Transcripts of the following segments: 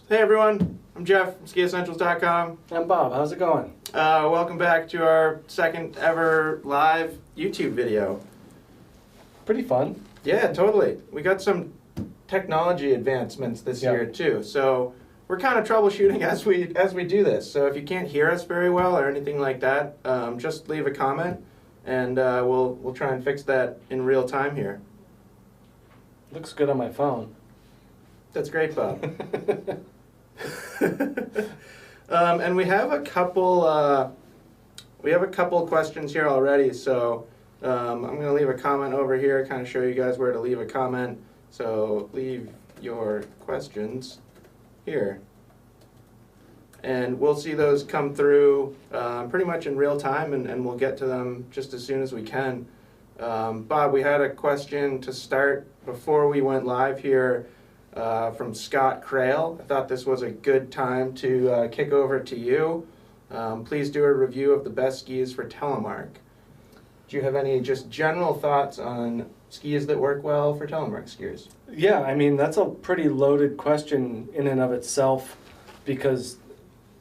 Hey everyone, I'm Jeff from SkiEssentials.com. I'm Bob. How's it going? Welcome back to our second ever live YouTube video. Pretty fun. Yeah, totally. We got some technology advancements this year too, so we're kind of troubleshooting as we do this. So if you can't hear us very well or anything like that, just leave a comment, and we'll try and fix that in real time here. Looks good on my phone. That's great, Bob. And we have a couple questions here already, so I'm going to leave a comment over here, kind of show you guys where to leave a comment. So leave your questions here, and we'll see those come through pretty much in real time, and we'll get to them just as soon as we can. Bob, we had a question to start before we went live here from Scott Crail. I thought this was a good time to kick over to you. Please do a review of the best skis for Telemark. Do you have any just general thoughts on skis that work well for Telemark skiers? Yeah, I mean, that's a pretty loaded question in and of itself, because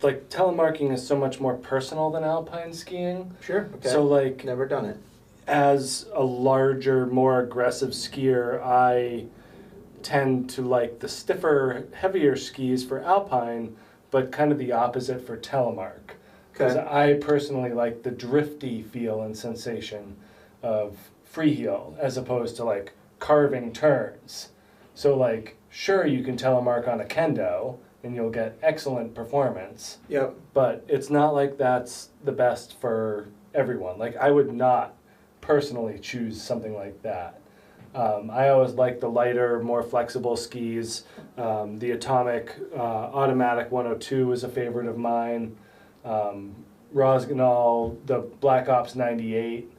like telemarking is so much more personal than alpine skiing. Sure. Okay. So like, never done it. As a larger, more aggressive skier, I tend to like the stiffer, heavier skis for alpine, but kind of the opposite for telemark. Because I personally like the drifty feel and sensation of freeheel as opposed to like carving turns. So like, sure, you can telemark on a kendo and you'll get excellent performance. Yep. But it's not like that's the best for everyone. Like, I would not personally choose something like that. I always like the lighter, more flexible skis. The Atomic Automatic 102 is a favorite of mine. Rossignol, the Black Ops 98,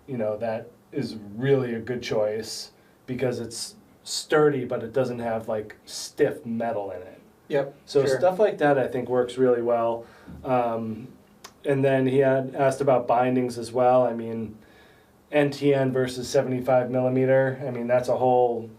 you know, that is really a good choice because it's sturdy, but it doesn't have like stiff metal in it. Yep. So sure. Stuff like that I think works really well. And then he had asked about bindings as well. I mean, NTN versus 75 millimeter. I mean, that's a whole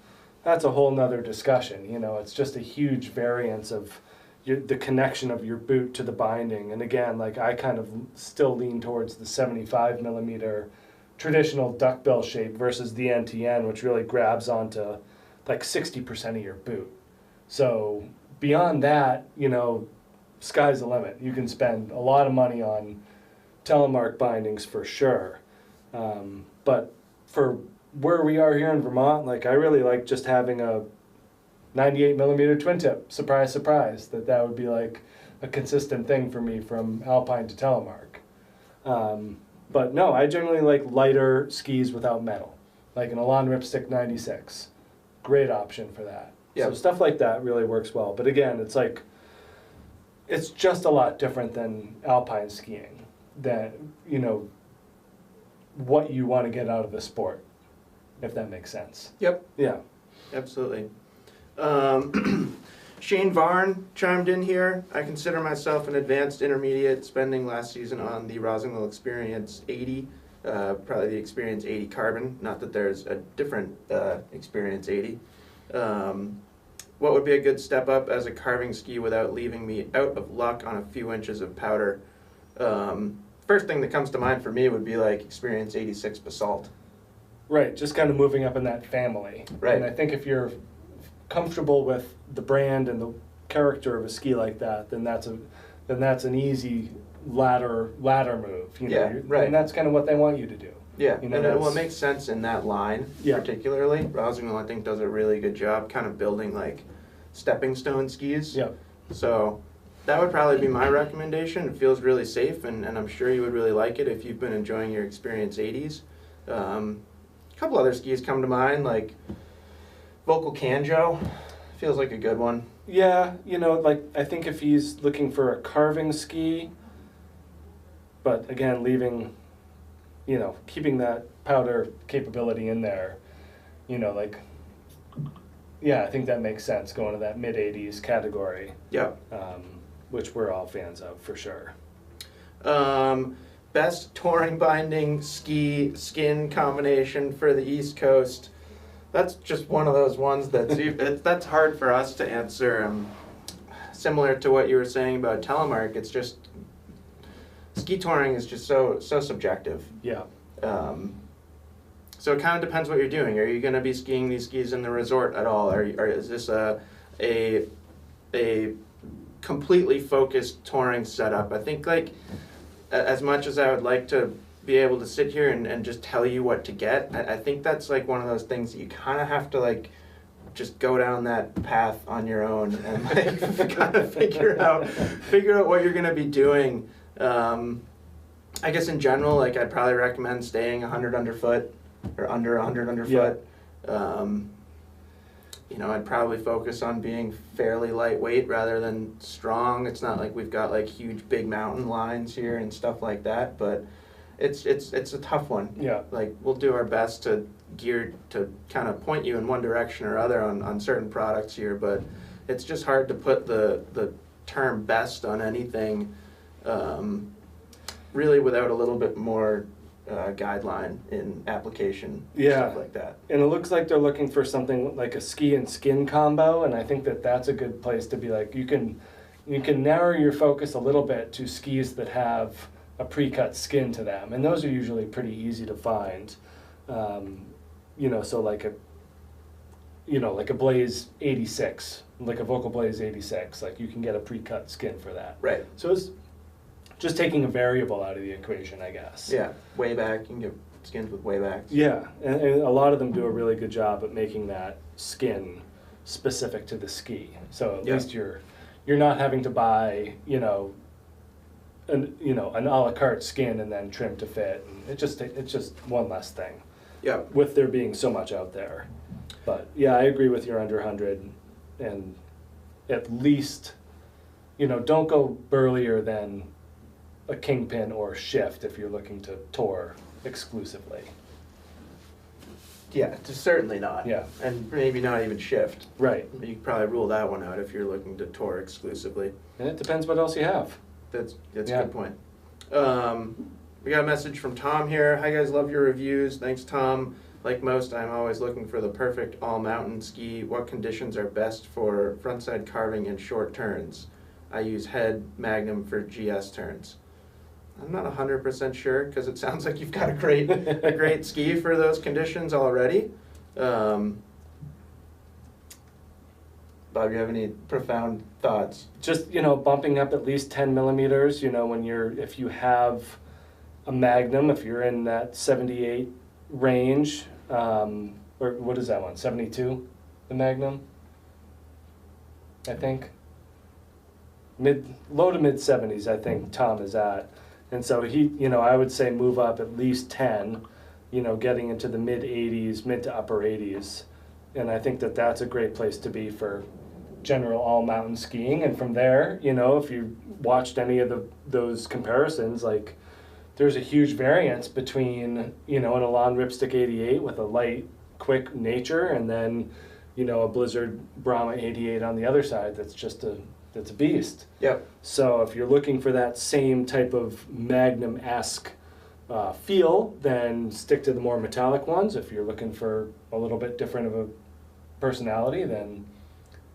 nother discussion. You know, it's just a huge variance of the connection of your boot to the binding. And again, like, I kind of still lean towards the 75 millimeter traditional duckbill shape versus the NTN, which really grabs onto like 60% of your boot. So beyond that, you know, sky's the limit. You can spend a lot of money on telemark bindings for sure. But for where we are here in Vermont, like, I really like just having a 98 millimeter twin tip. Surprise, surprise, that would be like a consistent thing for me from alpine to telemark. But no, I generally like lighter skis without metal, like an Elan Ripstick 96. Great option for that. Yep. So stuff like that really works well. But again, it's like, it's just a lot different than alpine skiing, that, you know, what you want to get out of the sport, if that makes sense. Yep. Yeah. Absolutely. Shane Varn chimed in here. I consider myself an advanced intermediate, spending last season on the Rossignol Experience 80, probably the Experience 80 Carbon, not that there's a different Experience 80. What would be a good step up as a carving ski without leaving me out of luck on a few inches of powder? First thing that comes to mind for me would be like Experience 86 Basalt. Right, just kind of moving up in that family. Right. And I think if you're comfortable with the brand and the character of a ski like that, then that's an easy ladder move. You know? Yeah, right. And that's kind of what they want you to do. Yeah, you know, and well, it makes sense in that line, yeah, particularly. Rossignol, I think, does a really good job kind of building like stepping stone skis. Yeah. So that would probably be my recommendation. It feels really safe, and I'm sure you would really like it if you've been enjoying your Experience 80s. A couple other skis come to mind, like Vocal Canjo. Feels like a good one. Yeah, you know, like, I think if he's looking for a carving ski, but again, leaving, you know, keeping that powder capability in there, you know, like, yeah, I think that makes sense, going to that mid-80s category. Yeah. Which we're all fans of, for sure. Best touring binding ski skin combination for the East Coast. That's just one of those ones that's hard for us to answer. similar to what you were saying about Telemark. It's just ski touring is just so subjective. Yeah. So it kind of depends what you're doing. Are you going to be skiing these skis in the resort at all? Or is this a completely focused touring setup? I think, like, as much as I would like to be able to sit here and just tell you what to get, I think that's like one of those things that you kind of have to like just go down that path on your own and like kind of figure out what you're going to be doing. I guess in general, like, I'd probably recommend staying 100 underfoot or under 100 underfoot. You know, I'd probably focus on being fairly lightweight rather than strong. It's not like we've got like huge big mountain lines here and stuff like that, but it's a tough one. Yeah. Like, we'll do our best to gear to kind of point you in one direction or other on certain products here, but it's just hard to put the term best on anything really without a little bit more guideline in application, stuff like that. And it looks like they're looking for something like a ski and skin combo, and I think that that's a good place to be. Like, you can narrow your focus a little bit to skis that have a pre-cut skin to them, and those are usually pretty easy to find. You know, so like a Blaze 86, like a Vocal Blaze 86, like you can get a pre-cut skin for that. Right. So it's just taking a variable out of the equation, I guess. Yeah, way back, you can get skins with way backs. Yeah, and a lot of them do a really good job at making that skin specific to the ski. So at least you're not having to buy, an a la carte skin and then trim to fit. And it's just one less thing. Yeah. With there being so much out there. But yeah, I agree with your under 100, and at least, don't go burlier than a Kingpin or Shift if you're looking to tour exclusively. Yeah, certainly not. Yeah. And maybe not even Shift. Right. You could probably rule that one out if you're looking to tour exclusively. And it depends what else you have. That's a good point. We got a message from Tom here. Hi guys, love your reviews. Thanks, Tom. Like most, I'm always looking for the perfect all-mountain ski. What conditions are best for frontside carving and short turns? I use head Magnum for GS turns. I'm not 100% sure, because it sounds like you've got a great ski for those conditions already. Bob, you have any profound thoughts? Just, bumping up at least 10 millimeters, if you have a Magnum, if you're in that 78 range, or what is that one, 72, the Magnum, I think? Low to mid 70s, I think Tom is at. And so I would say move up at least 10, getting into the mid 80s, mid to upper 80s. And I think that that's a great place to be for general all mountain skiing. And from there, if you watched any of those comparisons, like, there's a huge variance between, an Elan Ripstick 88 with a light, quick nature, and then, a Blizzard Brahma 88 on the other side that's a beast. Yep. So if you're looking for that same type of Magnum-esque feel, then stick to the more metallic ones. If you're looking for a little bit different of a personality, then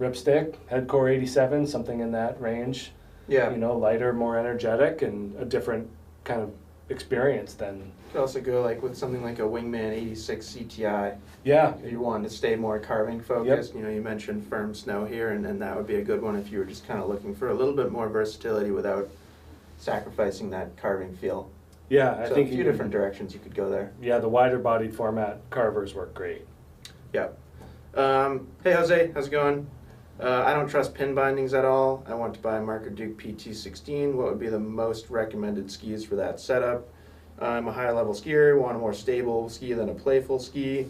Ripstick, Headcore 87, something in that range. Yeah. Lighter, more energetic, and a different kind of experience than. You could also go like with something like a Wingman 86 CTI. Yeah. If you want to stay more carving focused. Yep. You mentioned firm snow here, and that would be a good one if you were just kind of looking for a little bit more versatility without sacrificing that carving feel. Yeah, I think a few different directions you could go there. Yeah, the wider bodied format carvers work great. Yep. Hey Jose, how's it going? I don't trust pin bindings at all. I want to buy a Marker Duke PT16. What would be the most recommended skis for that setup? I'm a high level skier, want a more stable ski than a playful ski.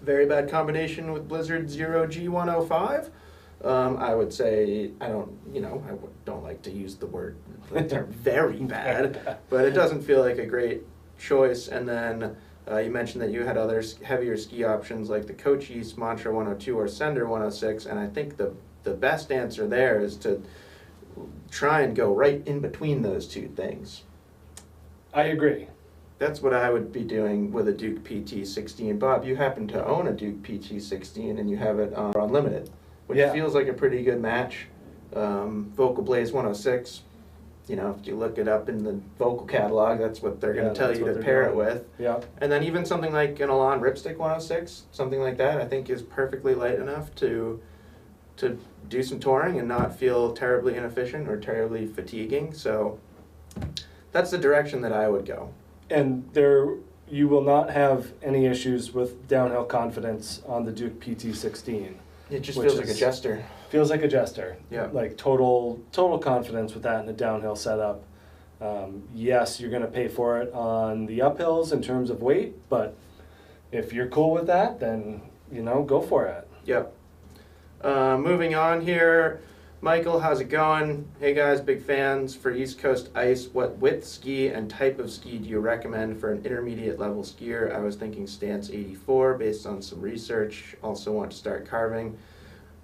Very bad combination with Blizzard Zero G105. I would say, I don't like to use the term very bad, but it doesn't feel like a great choice. And then you mentioned that you had other heavier ski options like the Cochise Mantra 102 or Sender 106, and I think the best answer there is to try and go right in between those two things. I agree. That's what I would be doing with a Duke PT16. Bob, you happen to own a Duke PT16 and you have it on Unlimited, which feels like a pretty good match. Vocal Blaze 106. You know, if you look it up in the Vocal catalog, that's what they're going to tell you to pair it with. Yeah. And then even something like an Elan Ripstick 106, something like that, I think is perfectly light enough to do some touring and not feel terribly inefficient or terribly fatiguing. So that's the direction that I would go. And you will not have any issues with downhill confidence on the Duke PT16. It just feels like a jester. Feels like a jester. Yeah. Like total confidence with that in a downhill setup. Yes, you're going to pay for it on the uphills in terms of weight, but if you're cool with that, then, you know, go for it. Yep. Moving on here, Michael, how's it going? Hey guys, big fans for East Coast ice. What width ski and type of ski do you recommend for an intermediate level skier? I was thinking Stance 84 based on some research. Also want to start carving.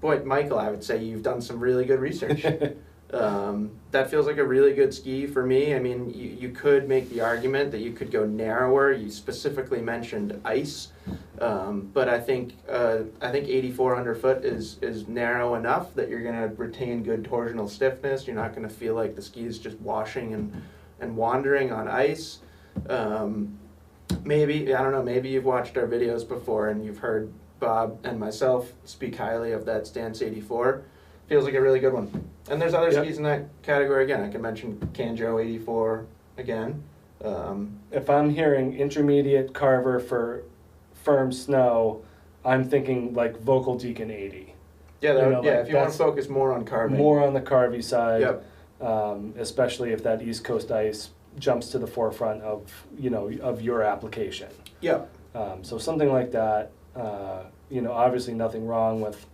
Boy, Michael, I would say you've done some really good research. That feels like a really good ski for me. I mean, you could make the argument that you could go narrower. You specifically mentioned ice, but I think 84 underfoot is narrow enough that you're going to retain good torsional stiffness. You're not going to feel like the ski is just washing and wandering on ice. Maybe, I don't know, maybe you've watched our videos before and you've heard Bob and myself speak highly of that Stance 84. Feels like a really good one. And there's other skis in that category again. I can mention Canjo 84 again. If I'm hearing intermediate carver for firm snow, I'm thinking like Vocal Deacon 80. Yeah, if you want to focus more on carving. More on the carvy side, yep. Especially if that East Coast ice jumps to the forefront of, you know, of your application. Yep. So something like that, you know, obviously nothing wrong with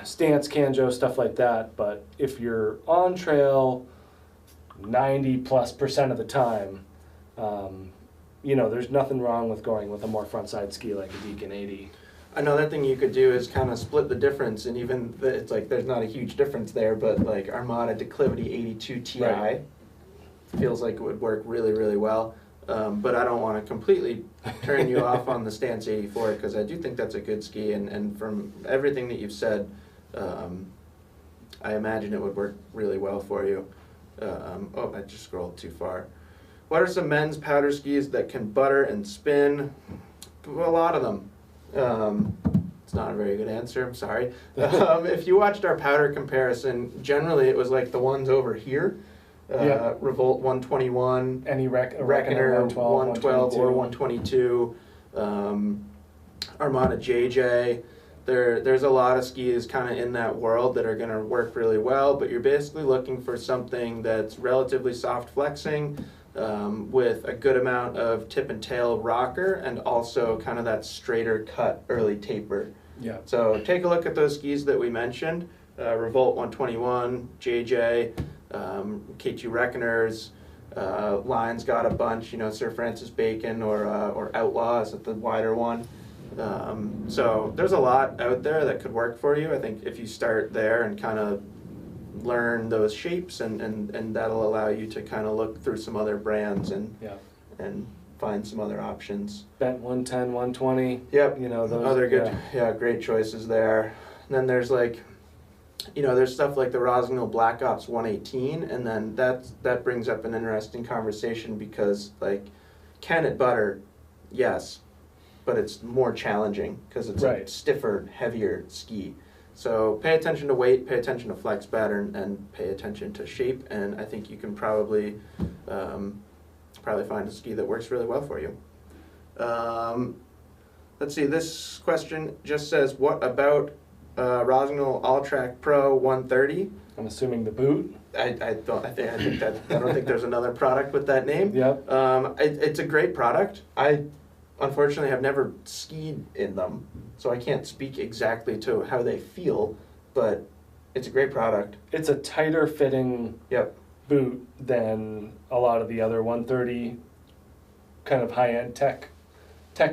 Stance, Canjo, stuff like that, but if you're on trail 90+% of the time, you know, there's nothing wrong with going with a more frontside ski like a Deacon 80. Another thing you could do is kind of split the difference, and even it's like there's not a huge difference there, but like Armada Declivity 82 Ti feels like it would work really, really well. But I don't want to completely turn you off on the Stance 84 because I do think that's a good ski, and from everything that you've said, I imagine it would work really well for you. Oh, I just scrolled too far. What are some men's powder skis that can butter and spin? A lot of them. It's not a very good answer, I'm sorry. If you watched our powder comparison, generally it was like the ones over here. Revolt 121, any Reckoner 112 or 122, Armada JJ. There's a lot of skis kind of in that world that are going to work really well, but you're basically looking for something that's relatively soft flexing, with a good amount of tip and tail rocker and also kind of that straighter cut early taper. Yeah. So take a look at those skis that we mentioned, Revolt 121, JJ, K2 Reckoners, Line's got a bunch, you know, Sir Francis Bacon or Outlaw is the wider one. So there's a lot out there that could work for you. I think if you start there and kind of learn those shapes and that'll allow you to kind of look through some other brands and find some other options. Bent 110, 120. Yep. You know, those other good, great choices there. And then there's like, you know, there's stuff like the Rossignol Black Ops 118, and then that brings up an interesting conversation because, like, can it butter? Yes, but it's more challenging because it's a stiffer, heavier ski. So pay attention to weight, pay attention to flex pattern, and pay attention to shape, and I think you can probably find a ski that works really well for you. Let's see, this question just says, what about Rossignol All-Track Pro 130? I'm assuming the boot. I don't think there's another product with that name. Yep. It's a great product. I unfortunately have never skied in them, so I can't speak exactly to how they feel, but it's a great product. It's a tighter fitting boot than a lot of the other 130 kind of high-end tech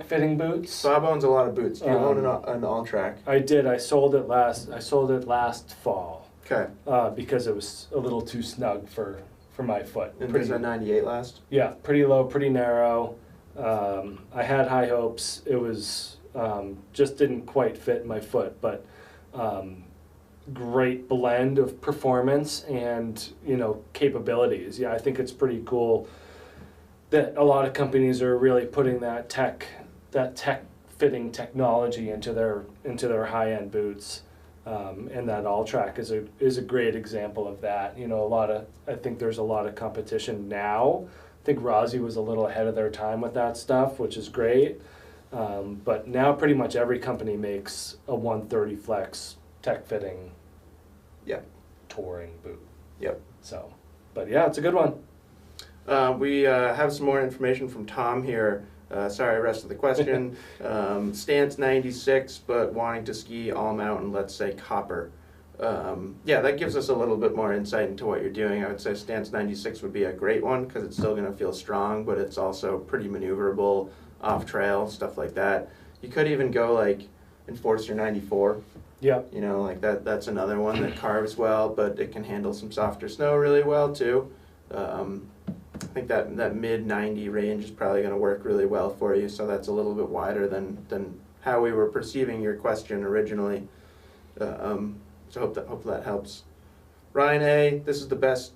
fitting boots. Bob owns a lot of boots. Do you own an All-Track? I did. I sold it last fall. Okay. Because it was a little too snug for my foot. And does that 98 last? Yeah, pretty low, pretty narrow. I had high hopes. It was just didn't quite fit my foot, but great blend of performance and, you know, capabilities. Yeah, I think it's pretty cool that a lot of companies are really putting that tech fitting technology into their high-end boots. And that All-Track is a great example of that. You know, I think there's a lot of competition now. I think Rossi was a little ahead of their time with that stuff, which is great. But now pretty much every company makes a 130 Flex tech fitting touring boot. Yep. So, but yeah, it's a good one. We have some more information from Tom here. Sorry, rest of the question. Stance 96, but wanting to ski all mountain, let's say copper. Yeah, that gives us a little bit more insight into what you're doing. I would say Stance 96 would be a great one because it's still going to feel strong, but it's also pretty maneuverable, off trail, stuff like that. You could even go like Enforcer 94. Yeah. You know, like that's another one that carves well, but it can handle some softer snow really well too. I think that mid 90 range is probably going to work really well for you, so that's a little bit wider than how we were perceiving your question originally. So hope that helps. Ryan A, this is the best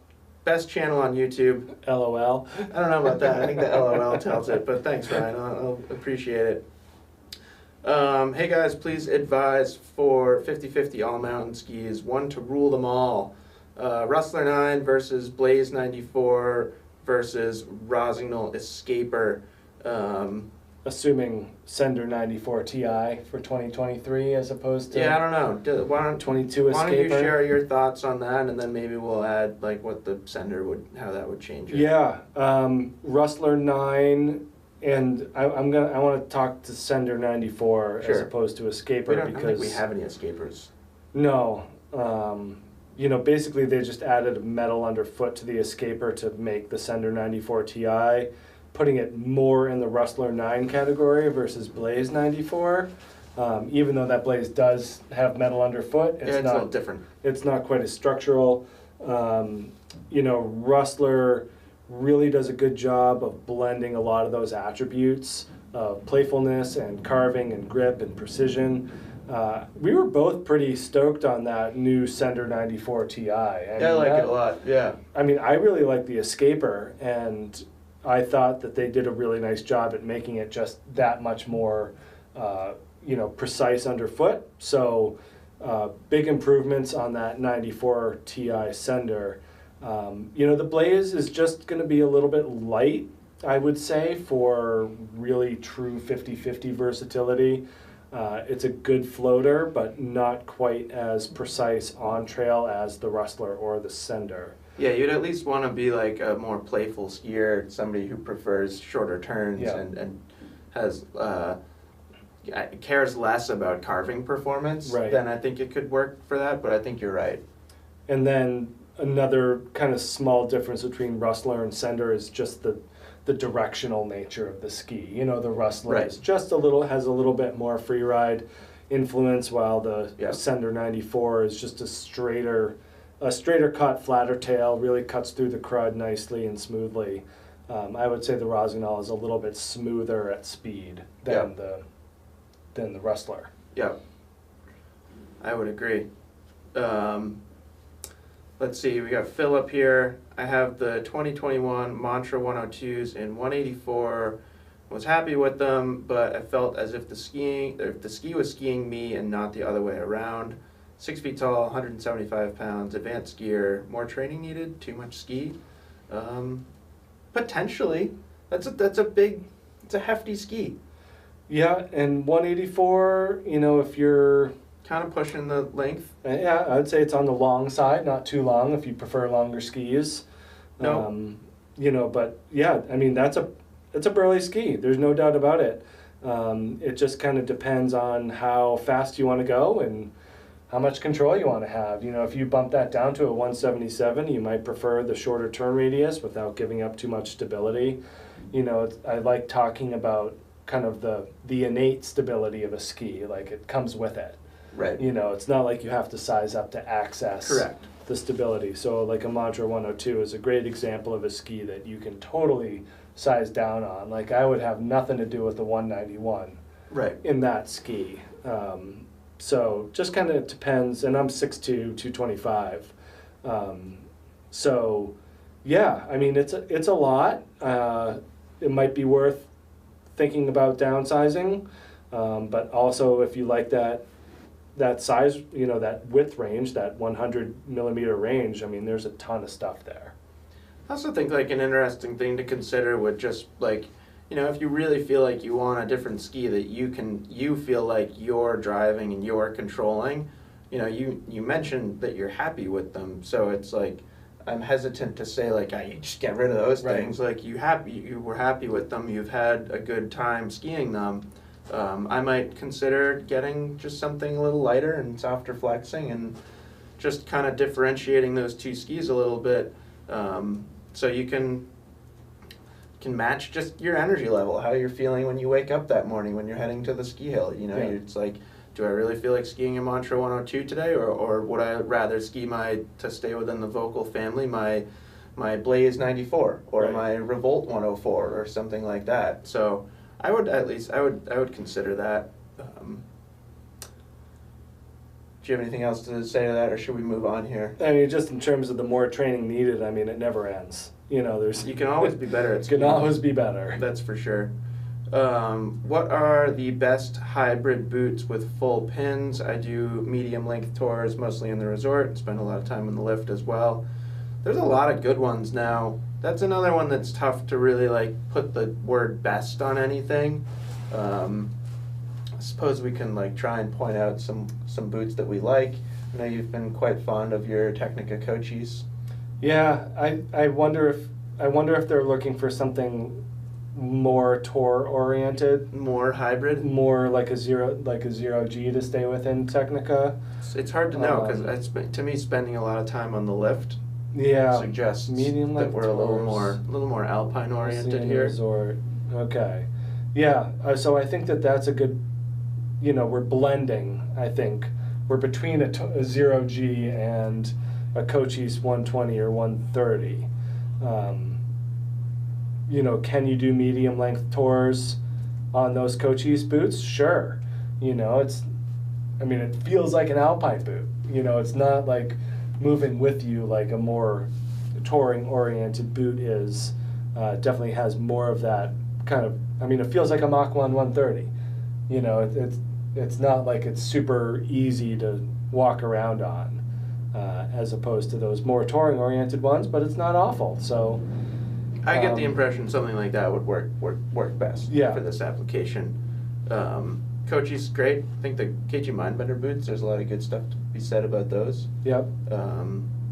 channel on YouTube. LOL. I don't know about that. I think the LOL tells it, but thanks, Ryan. I'll appreciate it. Hey guys, please advise for 50/50 all mountain skis, one to rule them all. Rustler 9 versus Blaze 94 versus Rossignol Escaper. Assuming Sender 94 Ti for 2023 as opposed to I don't know. Why don't 22 Escaper? Why don't you share your thoughts on that, and then maybe we'll add like what the Sender how that would change it. Yeah, Rustler 9, and I want to talk to Sender 94 as opposed to Escaper I don't think we have any Escapers. No. You know, basically they just added a metal underfoot to the Escaper to make the Sender 94 Ti, putting it more in the Rustler 9 category versus Blaze 94. Even though that Blaze does have metal underfoot, it's a little different. It's not quite as structural. You know, Rustler really does a good job of blending a lot of those attributes of playfulness and carving and grip and precision. We were both pretty stoked on that new Sender 94 Ti. I like it a lot, yeah. I mean, I really like the Escaper, and I thought that they did a really nice job at making it just that much more, you know, precise underfoot. So big improvements on that 94 Ti Sender. You know, the Blaze is just going to be a little bit light, I would say, for really true 50/50 versatility. It's a good floater, but not quite as precise on trail as the Rustler or the Sender. Yeah, you'd at least want to be like a more playful skier, somebody who prefers shorter turns and has cares less about carving performance. Right. Then I think it could work for that, but I think you're right. And then another kind of small difference between Rustler and Sender is just the directional nature of the ski. You know, the Rustler is just has a little bit more free ride influence, while the Sender 94 is just a straighter cut, flatter tail, really cuts through the crud nicely and smoothly. I would say the Rossignol is a little bit smoother at speed than the Rustler. Yeah, I would agree. Let's see, we got Philip here. I have the 2021 Mantra 102s in 184. Was happy with them, but I felt as if the ski was skiing me and not the other way around. 6 feet tall, 175 pounds, advanced skier. More training needed? Too much ski? Potentially. It's a hefty ski. Yeah, and 184, you know, if you're kind of pushing the length. Yeah, I would say it's on the long side, not too long if you prefer longer skis. No. You know, but yeah, I mean, it's a Burly ski. There's no doubt about it. It just kind of depends on how fast you want to go and how much control you want to have. You know, if you bump that down to a 177, you might prefer the shorter turn radius without giving up too much stability. You know, I like talking about kind of the innate stability of a ski, like it comes with it. Right. You know, it's not like you have to size up to access the stability. So like a Mantra 102 is a great example of a ski that you can totally size down on. Like I would have nothing to do with the 191 in that ski. So just kind of depends, and I'm 6'2", 225. So yeah, I mean, it's a lot. It might be worth thinking about downsizing, but also if you like that size, that width range, that 100 millimeter range, I mean, there's a ton of stuff there. I also think like an interesting thing to consider would just like, if you really feel like you want a different ski that you feel like you're driving and you're controlling, you mentioned that you're happy with them, so it's like, I'm hesitant to say like, you just get rid of those things. Like you were happy with them, you've had a good time skiing them. I might consider getting just something a little lighter and softer flexing and just kind of differentiating those two skis a little bit, so you can match just your energy level, how you're feeling when you wake up that morning when you're heading to the ski hill. It's like, do I really feel like skiing a Mantra 102 today, or would I rather ski to stay within the Vocal family, my Blaze 94 or my Revolt 104 or something like that. So I would consider that. Do you have anything else to say to that, or should we move on here? I mean, just in terms of the more training needed, I mean, it never ends. You can always be better at skiing. You can always be better. That's for sure. What are the best hybrid boots with full pins? I do medium length tours, mostly in the resort, spend a lot of time in the lift as well. There's a lot of good ones now. That's another one that's tough to really like put the word best on anything. I suppose we can like try and point out some boots that we like. I know you've been quite fond of your Technica Cochise. Yeah, I wonder if they're looking for something more tour oriented, more hybrid, more like a zero G to stay within Technica. It's hard to know because to me, spending a lot of time on the lift suggests medium that we're a little more alpine oriented here. Resort. Okay, yeah. So I think that's a good. We're blending. I think we're between a zero G and a Cochise 120 or 130. Can you do medium length tours on those Cochise boots? Sure. It feels like an alpine boot. It's not like moving with you like a more touring oriented boot is. Definitely has more of that kind of, it feels like a Mach 1 130. It's not like it's super easy to walk around on, as opposed to those more touring oriented ones, but it's not awful. So I get the impression something like that would work best for this application. Cochise is great. I think the KG Mindbender boots, there's a lot of good stuff to be said about those. Yep.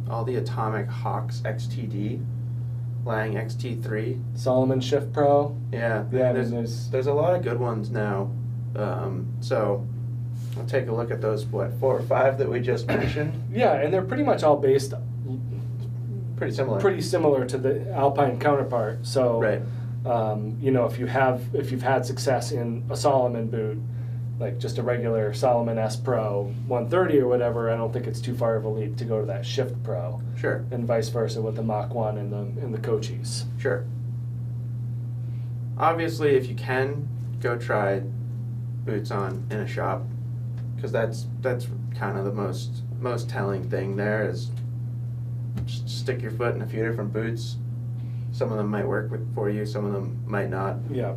All the Atomic Hawks XTD, Lang XT3. Solomon Shift Pro. Yeah, there's a lot of good ones now. So I'll take a look at those, 4 or 5 that we just mentioned. Yeah, and they're pretty much all based pretty similar to the Alpine counterpart. So, right. If you've had success in a Solomon boot, like just a regular Solomon S Pro 130 or whatever, I don't think it's too far of a leap to go to that Shift Pro. Sure. And vice versa with the Mach 1 and the Cochise. Sure. Obviously, if you can, go try boots on in a shop, because that's kind of the most telling thing there is just stick your foot in a few different boots. Some of them might work for you, some of them might not. Yeah.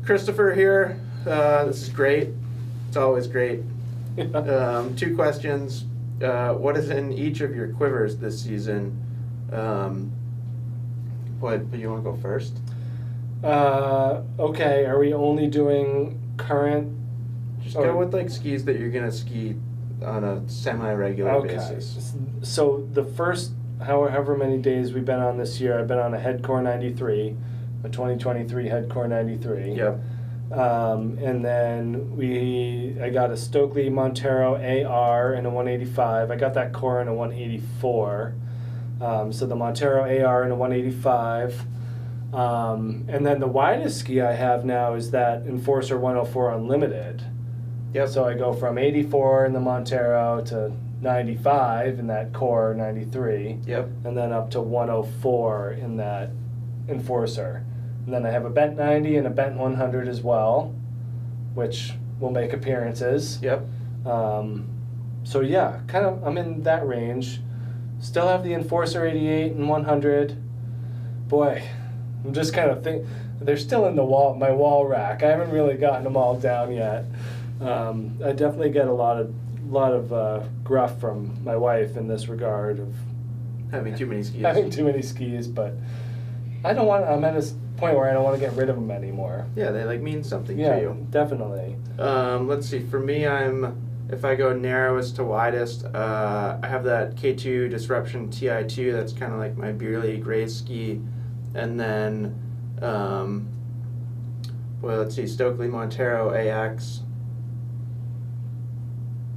Christopher here, this is great. It's always great. 2 questions. What is in each of your quivers this season? What, do you want to go first? Okay, are we only doing current? Just go with like skis that you're gonna ski on a semi-regular basis. So the first however many days we've been on this year, I've been on a Headcore 93, a 2023 Headcore 93. Yep. And then I got a Stokely Montero AR in a 185. I got that core in a 184. So the Montero AR in a 185. And then the widest ski I have now is that Enforcer 104 Unlimited. Yep. So I go from 84 in the Montero to 95 in that core 93. Yep. And then up to 104 in that Enforcer. And then I have a bent 90 and a bent 100 as well, which will make appearances. Yep. So yeah, kind of I'm in that range. Still have the Enforcer 88 and 100. Boy, I'm just kind of they're still in my wall rack. I haven't really gotten them all down yet. I definitely get a lot of gruff from my wife in this regard of having too many skis. Having too many skis, but I'm at a point where I don't want to get rid of them anymore. Yeah, they like mean something to Yeah, you. definitely. Let's see. For me, if I go narrowest to widest, I have that K2 Disruption TI2. That's kind of like my Burly gray ski, and then, let's see, Stokely Montero AX,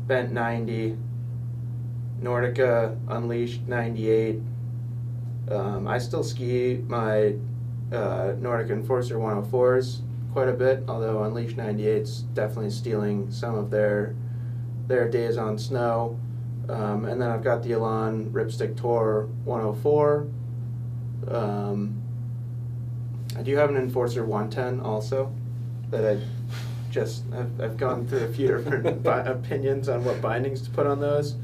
Bent 90, Nordica Unleashed 98. I still ski my Nordic Enforcer 104s quite a bit, although Unleashed 98's definitely stealing some of their days on snow. And then I've got the Elan Ripstick Tour 104. I do have an Enforcer 110 also that I've gone through a few different opinions on what bindings to put on those.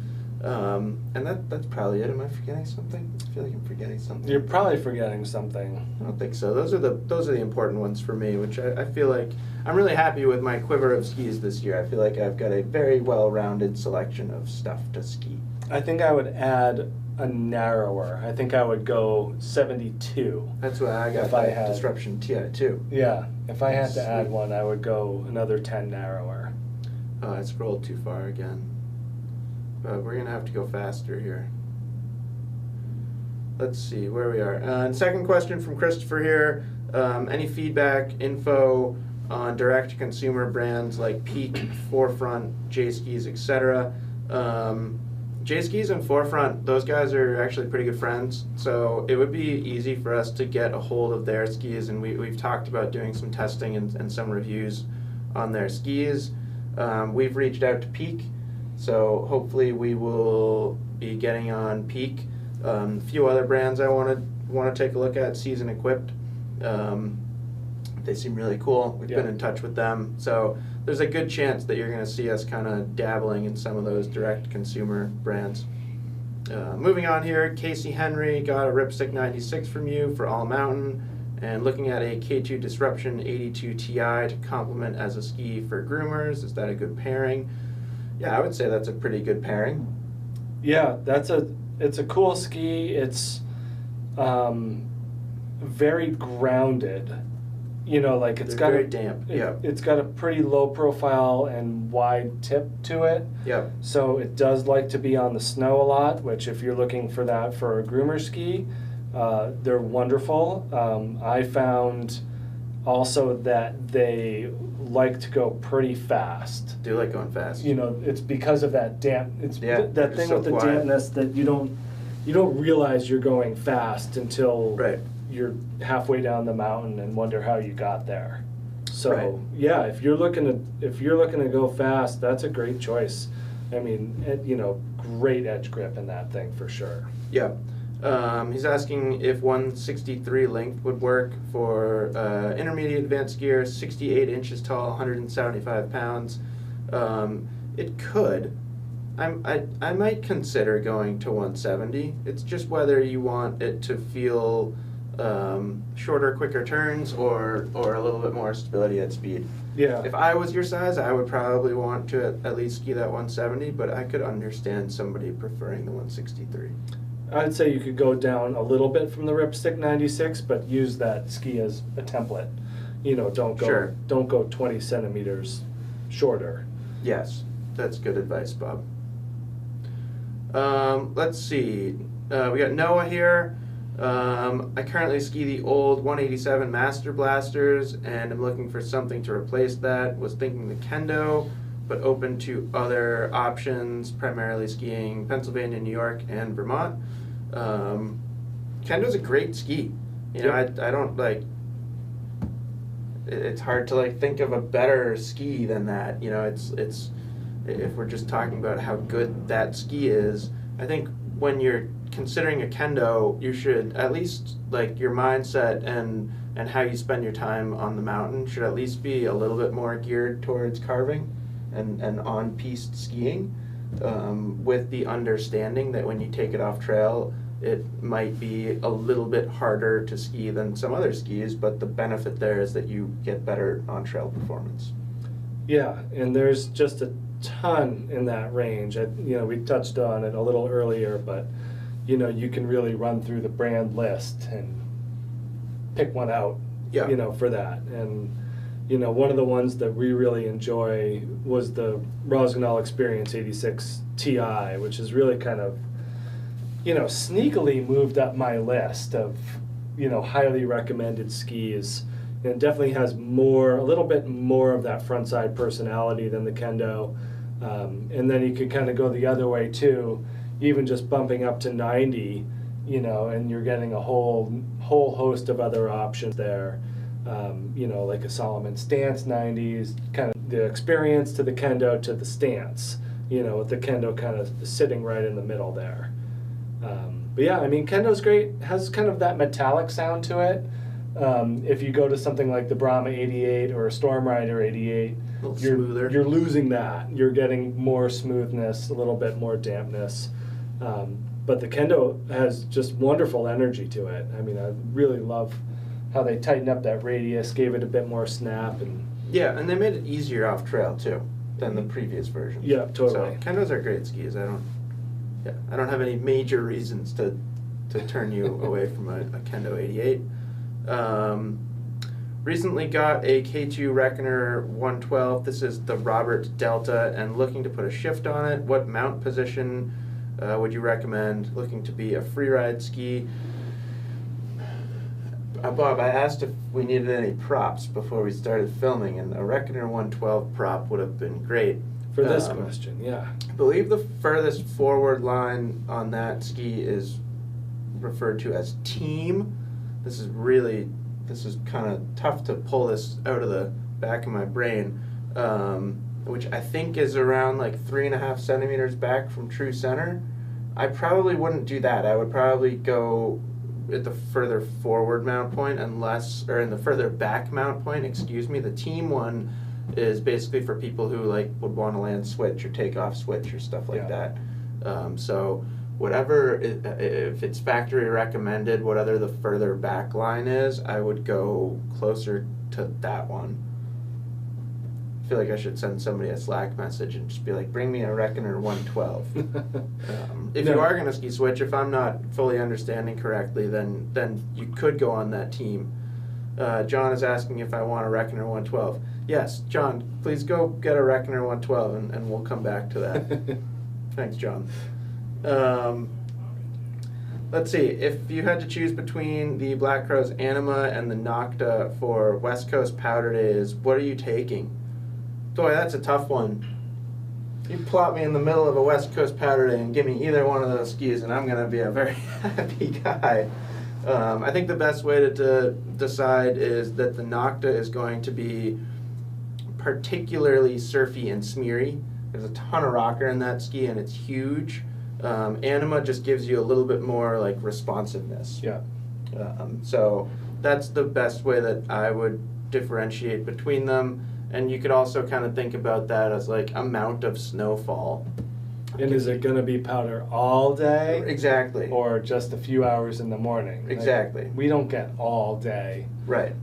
And that's probably it. Am I forgetting something? I feel like I'm forgetting something. You're probably forgetting something. I don't think so. Those are the important ones for me, which I feel like I'm really happy with my quiver of skis this year. I feel like I've got a very well-rounded selection of stuff to ski. I think I would add a narrower. I think I would go 72. That's what I got. If I had Disruption TI2. Yeah, if I had to add one, I would go another 10 narrower. Oh, I scrolled too far again. But we're gonna have to go faster here. Let's see where we are. And second question from Christopher here. Any feedback, info on direct-to-consumer brands like Peak, Forefront, J-Skis, etc. J-Skis and Forefront, those guys are actually pretty good friends, so it would be easy for us to get a hold of their skis, and we've talked about doing some testing and some reviews on their skis. We've reached out to Peak, so hopefully we will be getting on Peak. A few other brands I want to take a look at, Season Equipped. They seem really cool. We've been in touch with them, so there's a good chance that you're going to see us kind of dabbling in some of those direct consumer brands. Moving on here, Casey Henry got a Ripstick 96 from you for All Mountain, and looking at a K2 Disruption 82 Ti to complement as a ski for groomers. Is that a good pairing? Yeah, I would say that's a pretty good pairing. Yeah, it's a cool ski. It's very grounded. You know, like it's got very damp. It's got a pretty low profile and wide tip to it. Yep. So it does like to be on the snow a lot, which if you're looking for that for a groomer ski, they're wonderful. I found also that they like to go pretty fast. Do like going fast. You know, it's because of that damp. It's that thing so with the quiet. dampness that you don't realize you're going fast until you're halfway down the mountain and wonder how you got there. So yeah, if you're looking to go fast, that's a great choice. I mean, great edge grip in that thing for sure. Yeah. He's asking if 163 length would work for intermediate advanced skier, 68 inches tall, 175 pounds. It could. I might consider going to 170. It's just whether you want it to feel shorter, quicker turns or a little bit more stability at speed. Yeah. If I was your size, I would probably want to at least ski that 170, but I could understand somebody preferring the 163. I'd say you could go down a little bit from the Ripstick 96, but use that ski as a template. You know, don't go 20 centimeters shorter. Yes, that's good advice, Bob. Let's see. We got Noah here. I currently ski the old 187 Master Blasters, and I'm looking for something to replace that. Was thinking the Kendo, but open to other options, primarily skiing Pennsylvania, New York, and Vermont. Kendo's a great ski. You know, I don't like. It's hard to think of a better ski than that. You know, it's if we're just talking about how good that ski is, I think when you're considering a kendo, you should at least, like, your mindset and how you spend your time on the mountain should at least be a little bit more geared towards carving and on-piste skiing, with the understanding that when you take it off trail, it might be a little bit harder to ski than some other skis, but the benefit there is that you get better on-trail performance. Yeah, and there's just a ton in that range. We touched on it a little earlier, but you can really run through the brand list and pick one out, for that. And one of the ones that we really enjoy was the Rossignol Experience 86 Ti, which is really kind of sneakily moved up my list of highly recommended skis. And it definitely has a little bit more of that front side personality than the kendo. And then you could kind of go the other way too, even just bumping up to 90, and you're getting a whole host of other options there. Like a Solomon Stance 90s, kind of the experience to the kendo to the stance, with the kendo kind of sitting right in the middle there. But yeah, kendo's great, has kind of that metallic sound to it. If you go to something like the Brahma 88 or a Storm Rider 88, you're losing that. You're getting more smoothness, a little bit more dampness. But the kendo has just wonderful energy to it. I really love how they tightened up that radius, gave it a bit more snap. Yeah, and they made it easier off trail too than the previous version. Yeah, totally. So kendos are great skis. I don't have any major reasons to turn you away from a Kendo 88. Recently got a K2 Reckoner 112. This is the Robert Delta, and looking to put a shift on it. What mount position would you recommend? Looking to be a freeride ski. Bob, I asked if we needed any props before we started filming, and a Reckoner 112 prop would have been great. For this question, yeah. I believe the furthest forward line on that ski is referred to as team. This is kind of tough to pull this out of the back of my brain, which I think is around like 3.5 centimeters back from true center. I probably wouldn't do that. I would probably go at the further forward mount point, in the further back mount point, The team one is basically for people who would want to land switch or take off switch or stuff like that. So whatever, if it's factory recommended, whatever the further back line is, I would go closer to that one. I feel like I should send somebody a Slack message and just be like, bring me a Reckoner 112. If you are going to ski switch, if I'm not fully understanding correctly, then you could go on that team. John is asking if I want a Reckoner 112. Yes, John, please go get a Reckoner 112 and we'll come back to that. Thanks, John. Let's see, if you had to choose between the Black Crow's Anima and the Nocta for West Coast powder days, what are you taking? Boy, that's a tough one. You plop me in the middle of a West Coast powder day and give me either one of those skis and I'm going to be a very happy guy. I think the best way to decide is that the Nocta is going to be particularly surfy and smeary. There's a ton of rocker in that ski and it's huge. Anima just gives you a little bit more responsiveness. Yeah. So that's the best way that I would differentiate between them. And you could also kind of think about that as amount of snowfall. And is it going to be powder all day? Exactly. Or just a few hours in the morning? Exactly. We don't get all day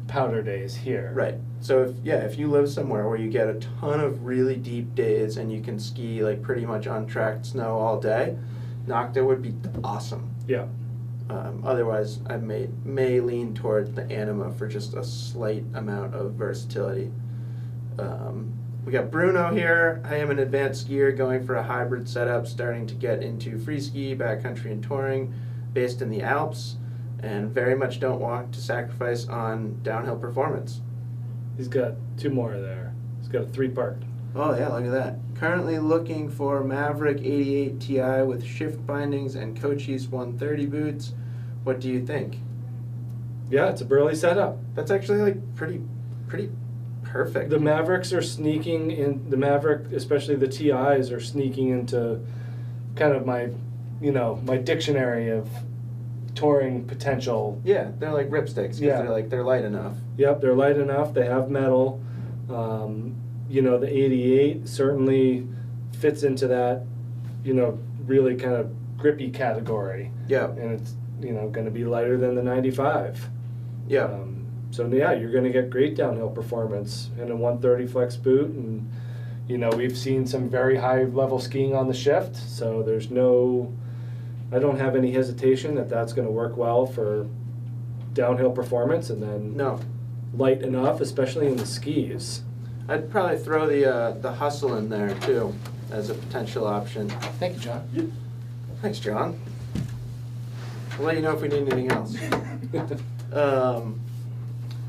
powder days here. Right. So if you live somewhere where you get a ton of really deep days and you can ski pretty much untracked snow all day, Nocta would be awesome. Yeah. Otherwise, I may lean toward the Anima for just a slight amount of versatility. We got Bruno here. I am an advanced skier going for a hybrid setup, starting to get into free ski, backcountry, and touring based in the Alps, and very much don't want to sacrifice on downhill performance. He's got two more there. He's got a 3-part. Oh yeah, look at that. Currently looking for Maverick 88 Ti with shift bindings and Cochise 130 boots. What do you think? Yeah, it's a Burly setup. That's actually pretty perfect. The Mavericks are sneaking in. The Maverick, especially the TIs, are sneaking into kind of my my dictionary of touring potential. Yeah, they're like ripsticks because Yeah. they're light enough. Yep, they're light enough. They have metal. The 88 certainly fits into that, really kind of grippy category. Yeah. And it's, going to be lighter than the 95. Yeah. So yeah, you're going to get great downhill performance in a 130 flex boot, and we've seen some very high level skiing on the shift. So I don't have any hesitation that that's going to work well for downhill performance, and then No. light enough, especially in the skis. I'd probably throw the Hustle in there too as a potential option. Thank you, John. Thanks, John. I'll let you know if we need anything else.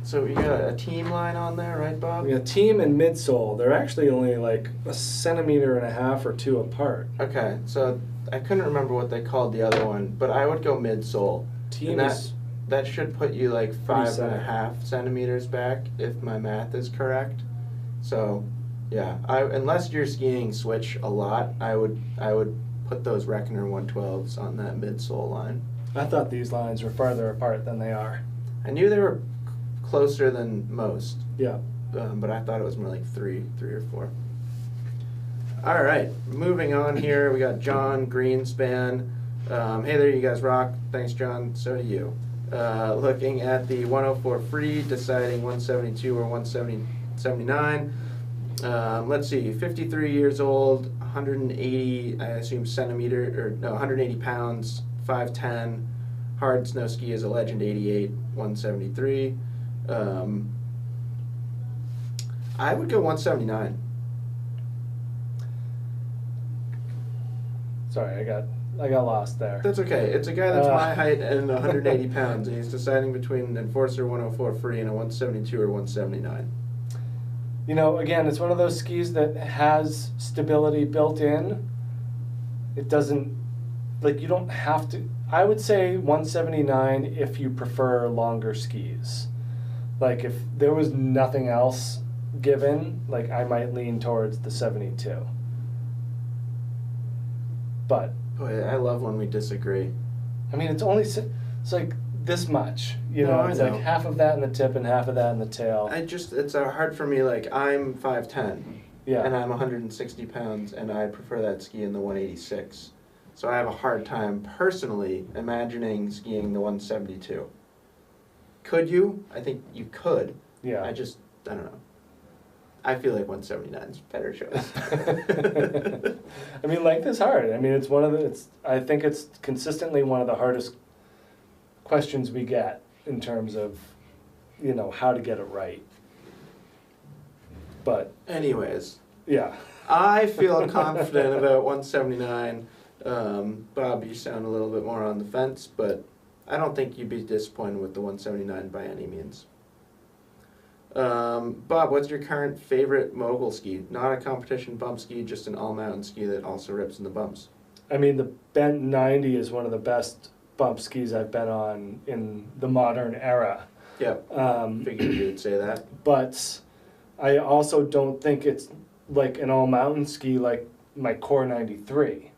So you got a team line on there, right, Bob? Yeah, team and midsole, they're actually only like 1.5 centimeters or 2 apart. Okay, so I couldn't remember what they called the other one, but I would go midsole. Team And is that should put you like pretty 5.5 centimeters back, if my math is correct. So, yeah, unless you're skiing switch a lot, I would put those Reckoner 112s on that midsole line. I thought these lines were farther apart than they are. I knew they were closer than most, Yeah. but I thought it was more like three or four. All right, moving on here, we got John Greenspan. Hey there, you guys rock. Thanks, John. So do you. Looking at the 104 free, deciding 172 or 179. Let's see, 53 years old, 180, I assume 180 pounds, 5'10", hard snow ski is a Legend 88, 173. I would go 179. Sorry, I got lost there. That's okay. It's a guy that's my height and 180 pounds, and he's deciding between an Enforcer 104 free and a 172 or 179. Again, it's one of those skis that has stability built in. It doesn't, you don't have to. I would say 179 if you prefer longer skis. If there was nothing else given, I might lean towards the 72. But Boy, I love when we disagree. it's only, it's like this much, No, I it's know. like half of that in the tip and half of that in the tail. It's hard for me, I'm 5'10", Yeah. and I'm 160 pounds, and I prefer that ski in the 186. So I have a hard time, personally, imagining skiing the 172. Could you? I think you could. Yeah. I don't know. I feel like 179 is a better choice. Length is hard. It's I think it's consistently one of the hardest questions we get in terms of, how to get it right. But Anyways, yeah. I feel confident about 179. Bob, you sound a little bit more on the fence, but I don't think you'd be disappointed with the 179 by any means. Bob, what's your current favorite mogul ski? Not a competition bump ski, just an all-mountain ski that also rips in the bumps. The Bent 90 is one of the best bump skis I've been on in the modern era. Yep, figured you would say that. But I also don't think it's like an all-mountain ski like my Core 93.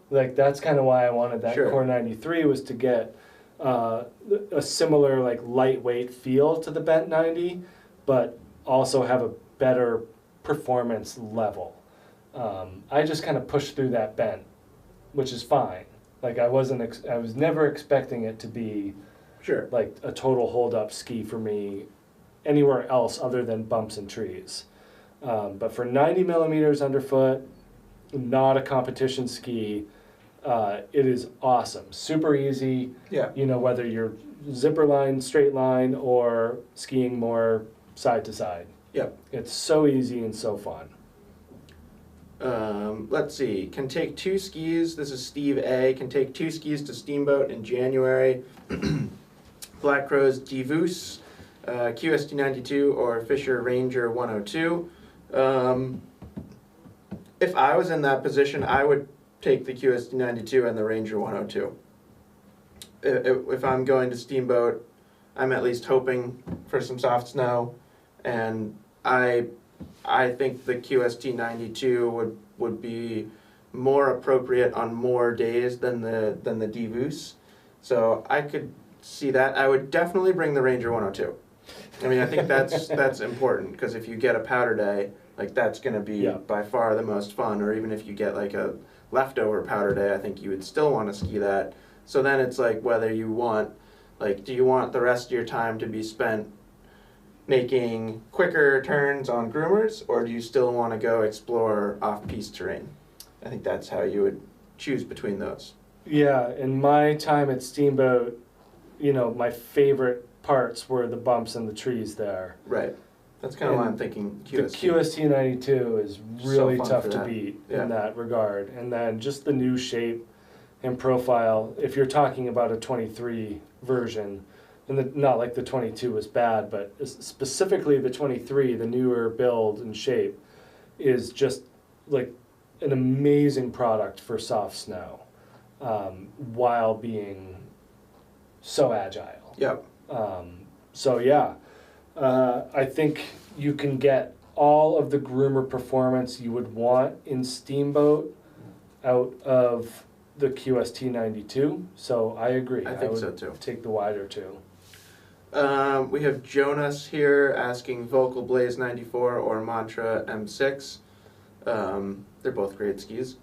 That's kind of why I wanted that. Sure. Core 93 was to get a similar lightweight feel to the Bent 90, but also have a better performance level. I just kind of pushed through that bent, which is fine. I was never expecting it to be Sure. a total hold-up ski for me anywhere else other than bumps and trees. But for 90 millimeters underfoot, not a competition ski, it is awesome. Super easy. Yeah. Whether you're zipper line, straight line, or skiing more side to side. Yep. It's so easy and so fun. Let's see. Can take 2 skis. This is Steve A. Can take 2 skis to Steamboat in January. Black Crow's Divus, QST 92, or Fisher Ranger 102. If I was in that position, I would take the QST 92 and the Ranger 102. If I'm going to Steamboat, I'm at least hoping for some soft snow, and I think the QST 92 would be more appropriate on more days than the Divus. So I could see that. I would definitely bring the Ranger 102. I mean, I think that's important, because if you get a powder day, like that's going to be by far the most fun. Or even if you get like a leftover powder day, I think you would still want to ski that. So then it's like whether you want, like, do you want the rest of your time to be spent making quicker turns on groomers, or do you still want to go explore off-piste terrain? I think that's how you would choose between those. Yeah, in my time at Steamboat, my favorite parts were the bumps and the trees there. Right. That's kind of why I'm thinking QST. The QST 92 is really So tough to beat in that regard. And then just the new shape and profile, if you're talking about a 23 version, and not like the 22 was bad, but specifically the 23, the newer build and shape, is just like an amazing product for soft snow, while being so agile. Yep. So yeah, I think you can get all of the groomer performance you would want in Steamboat out of the QST 92. So I agree. I think so too. Take the wider two. We have Jonas here asking Vocal Blaze 94 or Mantra M6. They're both great skis.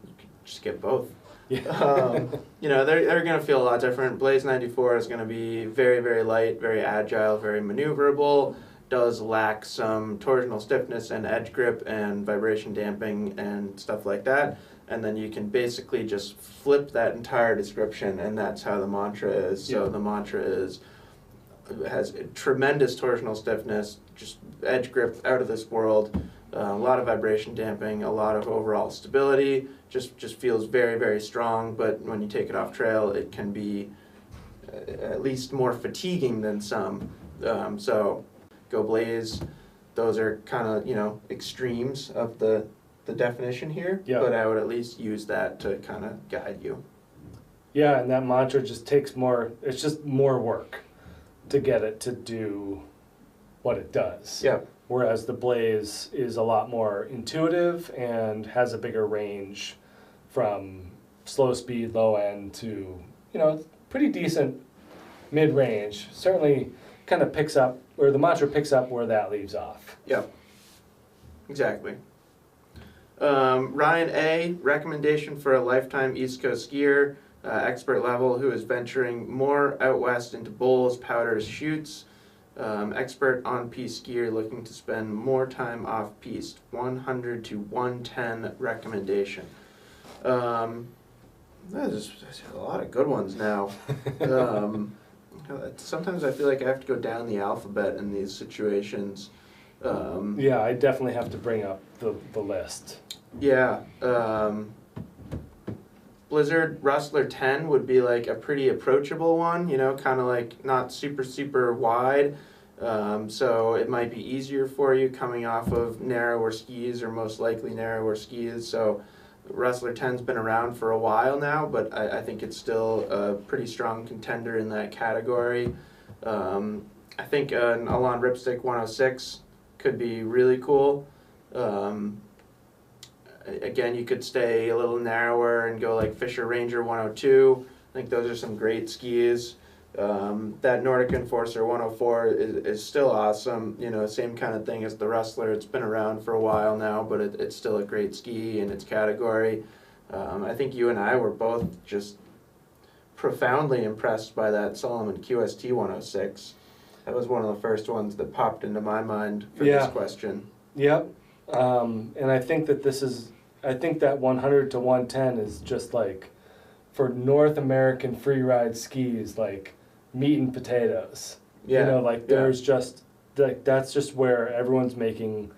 You could just get both. Yeah. They're going to feel a lot different. Blaze 94 is going to be very, very light, very agile, very maneuverable. Does lack some torsional stiffness and edge grip and vibration damping and stuff like that. And then you can basically just flip that entire description, and that's how the Mantra is. So the Mantra has tremendous torsional stiffness, just edge grip out of this world, a lot of vibration damping, a lot of overall stability, just feels very, very strong, but when you take it off trail, it can be at least more fatiguing than some. So go Blaze, those are kind of, extremes of the definition here, but I would at least use that to kind of guide you. Yeah, and that Mantra just takes more, it's just more work to get it to do what it does. Yeah. Whereas the Blaze is a lot more intuitive and has a bigger range from slow speed, low end to, pretty decent mid-range. Certainly kind of picks up, or the Mantra picks up where that leaves off. Yeah, exactly. Ryan A, recommendation for a lifetime East Coast skier, expert level, who is venturing more out west into bowls, powders, chutes. Expert on-piste skier looking to spend more time off-piste. 100 to 110 recommendation. There's a lot of good ones now. Sometimes I feel like I have to go down the alphabet in these situations. Yeah, I definitely have to bring up the list. Yeah. Blizzard Rustler 10 would be like a pretty approachable one, kind of like not super, super wide. So it might be easier for you coming off of narrower skis, or most likely narrower skis. So Rustler 10's been around for a while now, but I think it's still a pretty strong contender in that category. I think an Alon Ripstick 106 could be really cool. Again, you could stay a little narrower and go like Fisher Ranger 102. I think those are some great skis. That Nordic Enforcer 104 is still awesome. Same kind of thing as the Rustler. It's been around for a while now, but it's still a great ski in its category. I think you and I were both just profoundly impressed by that Solomon QST 106. That was one of the first ones that popped into my mind for this question. Yep. And I think that 100 to 110 is just like, for North American free ride skis, like meat and potatoes. Yeah. There's just, that's just where everyone's making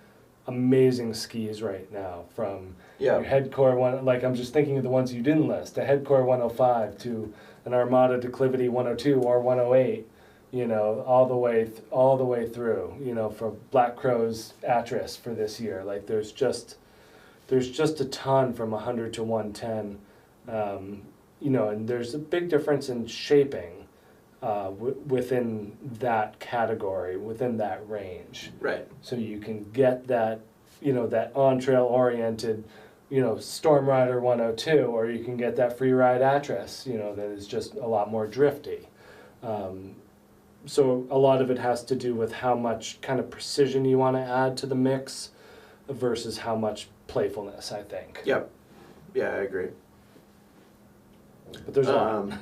amazing skis right now. From your Headcore one, I'm just thinking of the ones you didn't list, a Headcore 105 to an Armada Declivity 102 or 108. All the way through, for Black Crow's Atres for this year. There's just a ton from 100 to 110, and there's a big difference in shaping within that category, within that range. Right. So you can get that, that on-trail oriented, Storm Rider 102, or you can get that free ride Atres, that is just a lot more drifty. So a lot of it has to do with how much kind of precision you want to add to the mix versus how much playfulness, I think. Yep. Yeah, I agree. But there's a lot.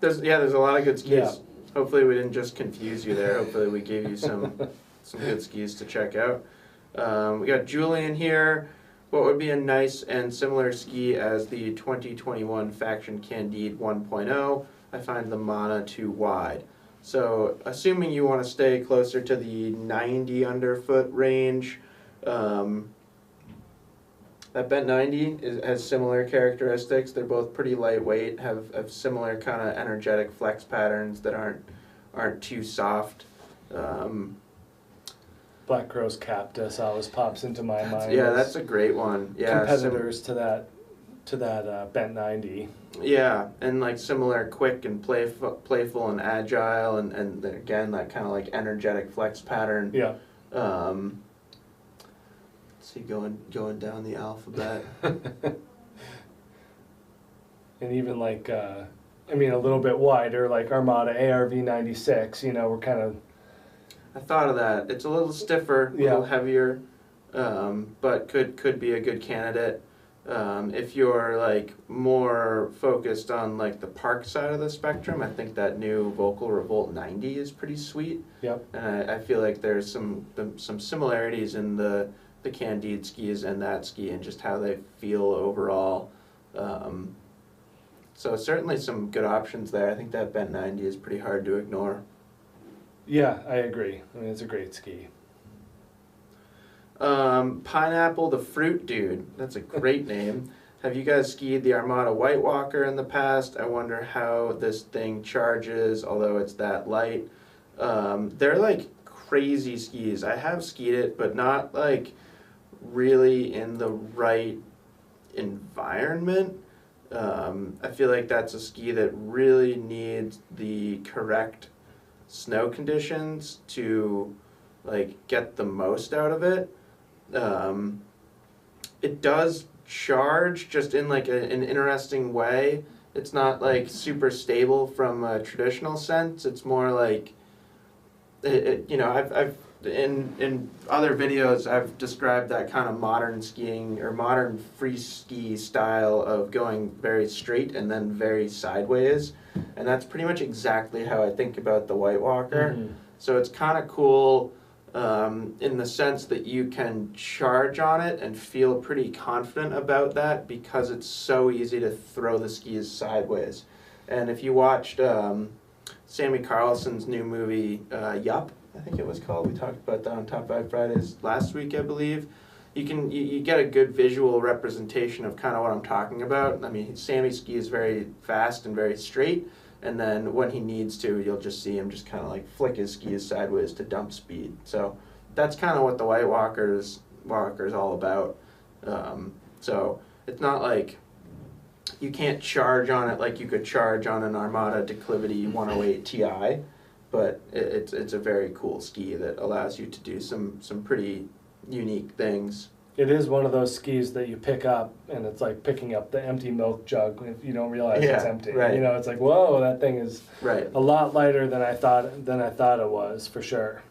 There's a lot of good skis. Yeah. Hopefully we didn't just confuse you there. Hopefully we gave you some good skis to check out. We got Julian here. What would be a nice and similar ski as the 2021 Faction Candide 1.0? I find the Mana too wide. So assuming you want to stay closer to the 90 underfoot range, that Bent 90 has similar characteristics. They're both pretty lightweight, have similar kind of energetic flex patterns that aren't too soft. Black Crow's Cactus always pops into my mind. Yeah, that's a great one. Yeah, competitors to that Bent 90. Yeah, and like similar quick and playful and agile, and again that kind of like energetic flex pattern. Yeah. Let's see, going down the alphabet. And even like a little bit wider, like Armada ARV 96. We're kind of. I thought of that. It's a little stiffer, a little heavier, but could be a good candidate. If you're like more focused on like the park side of the spectrum, I think that new Vocal Revolt 90 is pretty sweet. Yep. And I feel like there's some similarities in the Candide skis and that ski and just how they feel overall. So certainly some good options there. I think that Bent 90 is pretty hard to ignore. Yeah, I agree. It's a great ski. Pineapple the Fruit Dude. That's a great name. Have you guys skied the Armada White Walker in the past? I wonder how this thing charges, although it's that light. They're like crazy skis. I have skied it, but not like really in the right environment. I feel like that's a ski that really needs the correct snow conditions to like get the most out of it. It does charge just in like an interesting way. It's not like super stable from a traditional sense. It's more like I've in other videos I've described that kind of modern skiing or modern free ski style of going very straight and then very sideways, and that's pretty much exactly how I think about the White Walker. Mm-hmm. So it's kind of cool in the sense that you can charge on it and feel pretty confident about that because it's so easy to throw the skis sideways. And if you watched Sammy Carlson's new movie, Yup, I think it was called. We talked about that on Top 5 Fridays last week, I believe. You get a good visual representation of kind of what I'm talking about. I mean, Sammy skis very fast and very straight, and then when he needs to, you'll just see him just kind of like flick his skis sideways to dump speed. So that's kind of what the White Walker is all about. So it's not like you can't charge on it like you could charge on an Armada Declivity 108 Ti. But it's a very cool ski that allows you to do some pretty unique things. It is one of those skis that you pick up, and it's like picking up the empty milk jug if you don't realize it's empty. Right. It's like, whoa, that thing is right. A lot lighter than I thought it was, for sure.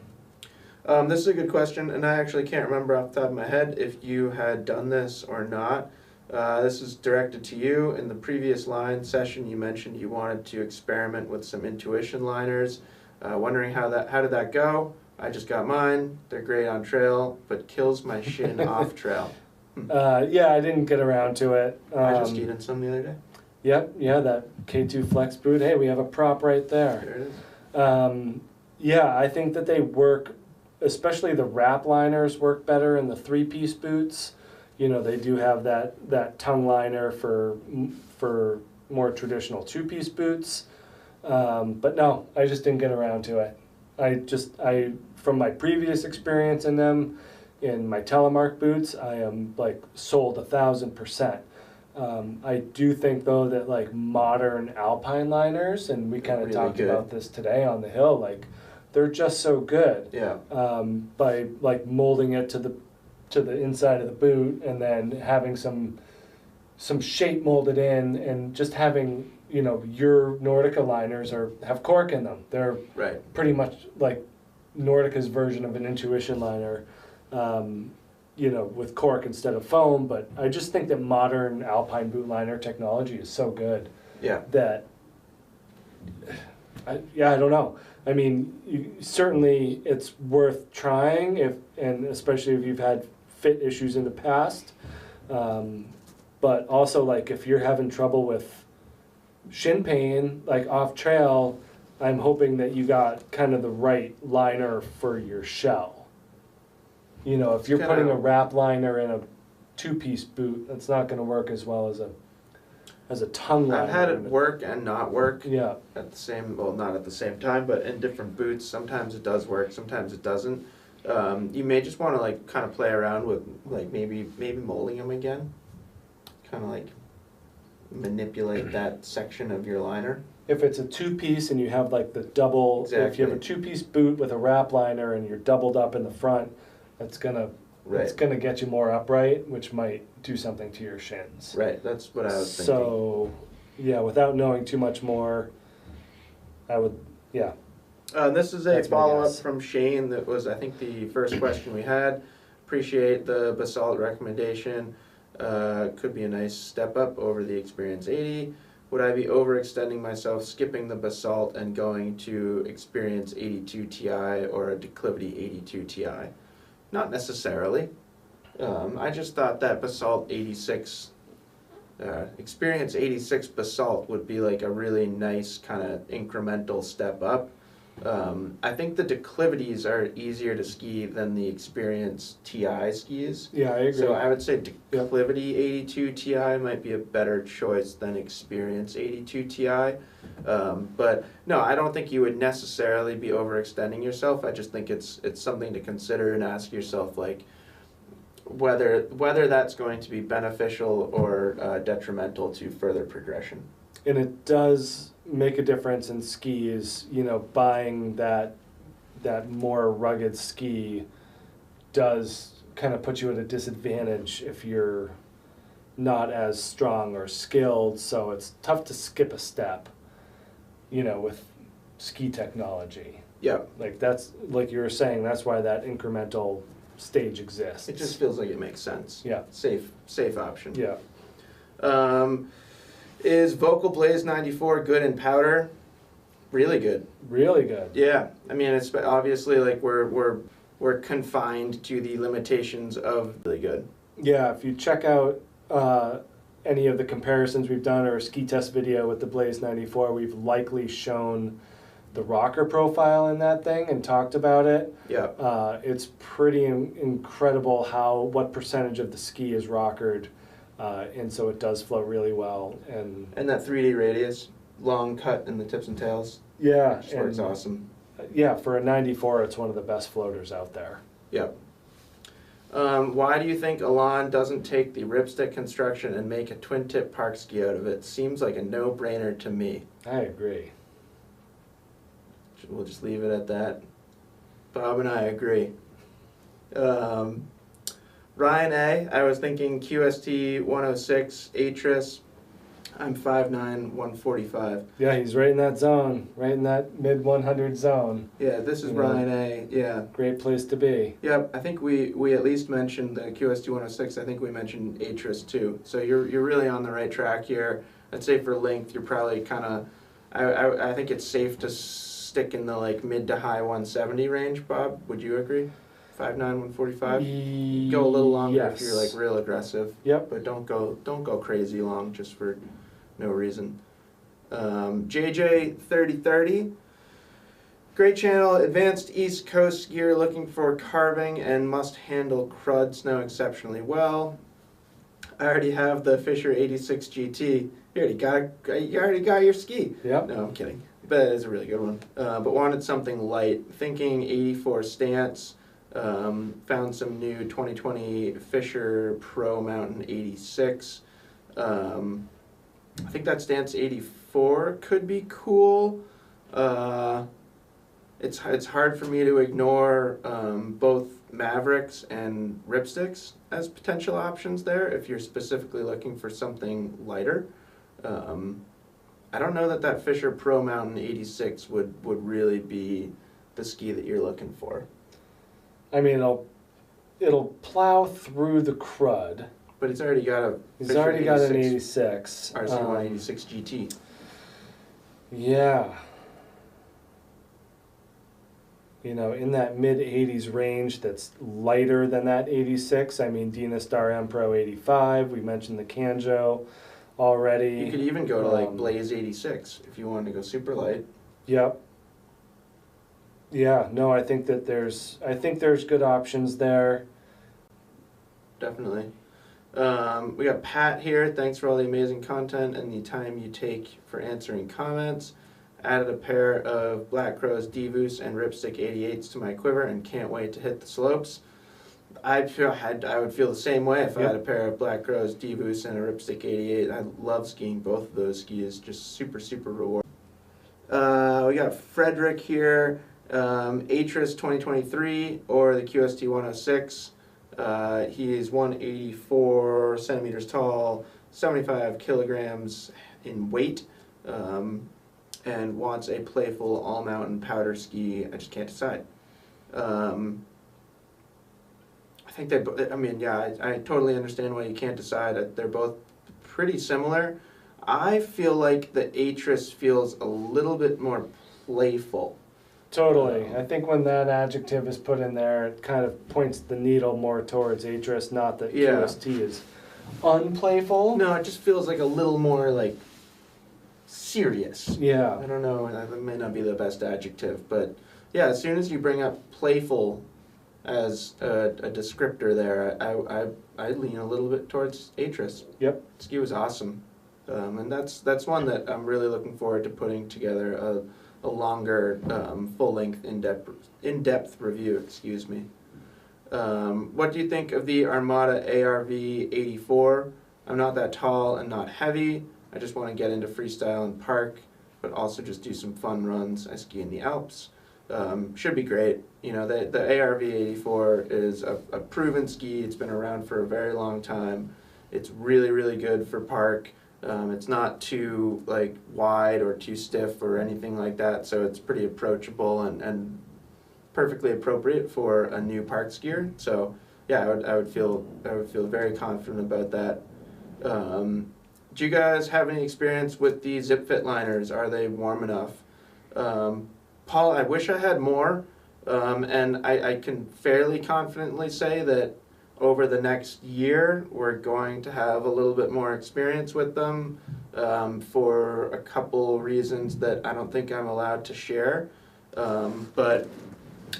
This is a good question, and I actually can't remember off the top of my head if you had done this or not. This is directed to you. In the previous line session, you mentioned you wanted to experiment with some intuition liners. Wondering how did that go? I just got mine. They're great on trail, but kills my shin off trail. Yeah, I didn't get around to it. I just skied in some the other day. Yep, yeah, that K2 Flex boot. Hey, we have a prop right there. There it is. Yeah, I think that they work, especially the wrap liners work better in the 3-piece boots. They do have that tongue liner for more traditional 2-piece boots. But no, I just didn't get around to it. I from my previous experience in them, in my Telemark boots, I am like sold 1,000%. I do think though that like modern alpine liners, and we kind of talked about this today on the hill, like they're just so good. Yeah. By like molding it to to the inside of the boot, and then having some shape molded in, and just having, you know, your Nordica liners have cork in them. They're Right. pretty much like Nordica's version of an Intuition liner, you know, with cork instead of foam. But I just think that modern alpine boot liner technology is so good Yeah. that, I don't know. I mean, certainly it's worth trying, and especially if you've had fit issues in the past. But also, like, if you're having trouble with shin pain, like off trail, I'm hoping that you got kind of the right liner for your shell. You know, if you're putting a wrap liner in a two-piece boot, that's not going to work as well as a tongue liner. I've had it work and not work. Yeah. At the same, well, not at the same time, but in different boots. Sometimes it does work, sometimes it doesn't. You may just want to like kind of play around with like maybe molding them again. Kind of like manipulate that section of your liner. If it's a two-piece and you have like the double, Exactly. if you have a two-piece boot with a wrap liner and you're doubled up in the front, that's gonna get you more upright, which might do something to your shins. Right, that's what I was thinking. So, yeah, without knowing too much more, I would, yeah. This is a That's my follow-up guess. from Shane. That was, I think, the first question we had. Appreciate the basalt recommendation. Could be a nice step up over the Experience 80. Would I be overextending myself, skipping the basalt and going to Experience 82 Ti or a Declivity 82 Ti? Not necessarily. I just thought that basalt 86, Experience 86 basalt would be like a really nice kind of incremental step up. I think the declivities are easier to ski than the Experience TI skis. Yeah, I agree. So I would say Declivity 82 Ti might be a better choice than Experience 82 Ti. But no, I don't think you would necessarily be overextending yourself. I just think it's something to consider and ask yourself, like, whether that's going to be beneficial or detrimental to further progression. And it does make a difference in skis, you know, buying that more rugged ski does kind of put you at a disadvantage if you're not as strong or skilled, so it's tough to skip a step, you know, with ski technology. Yeah. Like that's, like you were saying, that's why that incremental stage exists. It just feels like it makes sense. Yeah. Safe option. Yeah. Is Vocal Blaze 94 good in powder? Really good. Really good. Yeah, I mean, it's obviously like we're confined to the limitations of really good. Yeah, if you check out any of the comparisons we've done or a ski test video with the Blaze 94, we've likely shown the rocker profile in that thing and talked about it. Yeah. It's pretty incredible what percentage of the ski is rockered, and so it does flow really well. And that 3D radius, long cut in the tips and tails. Yeah, Just works awesome. Yeah, for a 94, it's one of the best floaters out there. Yep. Why do you think Elan doesn't take the ripstick construction and make a twin tip park ski out of it? Seems like a no-brainer to me. I agree. We'll just leave it at that. Bob and I agree. Ryan A, I was thinking QST 106, Atres. I'm 5'9", 145. Yeah, he's right in that zone, right in that mid-100 zone. Yeah, this is Ryan A, yeah. Great place to be. Yep, I think we at least mentioned the QST 106. I think we mentioned Atres too. So you're really on the right track here. I'd say for length, you're probably kind of, I think it's safe to stick in the like mid to high 170 range, Bob. Would you agree? 5'9", 145? Go a little longer if you're like real aggressive. Yep. But don't go crazy long just for no reason. JJ 3030. Great channel, advanced East Coast skier looking for carving and must handle crud snow exceptionally well. I already have the Fisher 86 GT. You already got your ski. Yep. No, I'm kidding. But it is a really good one. But wanted something light. Thinking 84 stance. Found some new 2020 Fisher Pro Mountain 86. I think that stance 84 could be cool. It's hard for me to ignore both Mavericks and Ripsticks as potential options there if you're specifically looking for something lighter. I don't know that Fisher Pro Mountain 86 would really be the ski that you're looking for. I mean, it'll plow through the crud. But it's already got a He's Fisher already got an 86 86. RC186 GT. Yeah. You know, in that mid-80s range that's lighter than that 86. I mean, Dynastar M Pro 85. We mentioned the Kanjo already. You could even go to like Blaze 86 if you wanted to go super light. Yep. Yeah, no, I think there's good options there. Definitely. We got Pat here. Thanks for all the amazing content and the time you take for answering comments. Added a pair of Black Crowes Divus and Ripstick 88s to my quiver and can't wait to hit the slopes. I would feel the same way if I had a pair of Black Crowes Divus and a Ripstick 88. I love skiing both of those skis. Just super, super rewarding. We got Frederick here. Atres 2023 or the QST 106. He is 184 centimeters tall, 75 kilograms in weight, and wants a playful all-mountain powder ski. I just can't decide. I think I totally understand why you can't decide. They're both pretty similar. I feel like the Atres feels a little bit more playful. Totally. I think when that adjective is put in there, it kind of points the needle more towards Atres, not that QST is unplayful. No, it just feels like a little more like serious. Yeah. I don't know, that may not be the best adjective, but yeah, as soon as you bring up playful as a descriptor there, I lean a little bit towards Atres. Yep. Ski was awesome. And that's one that I'm really looking forward to putting together a longer, full-length, in-depth review, excuse me. What do you think of the Armada ARV 84? I'm not that tall and not heavy. I just want to get into freestyle and park, but also just do some fun runs. I ski in the Alps. Should be great. You know, the ARV 84 is a proven ski. It's been around for a very long time. It's really, really good for park. It's not too like wide or too stiff or anything like that, so it's pretty approachable and perfectly appropriate for a new park skier. So yeah, I would feel very confident about that. Do you guys have any experience with the ZipFit Liners? Are they warm enough? Paul, I wish I had more, and I can fairly confidently say that over the next year, we're going to have a little bit more experience with them for a couple reasons that I don't think I'm allowed to share. But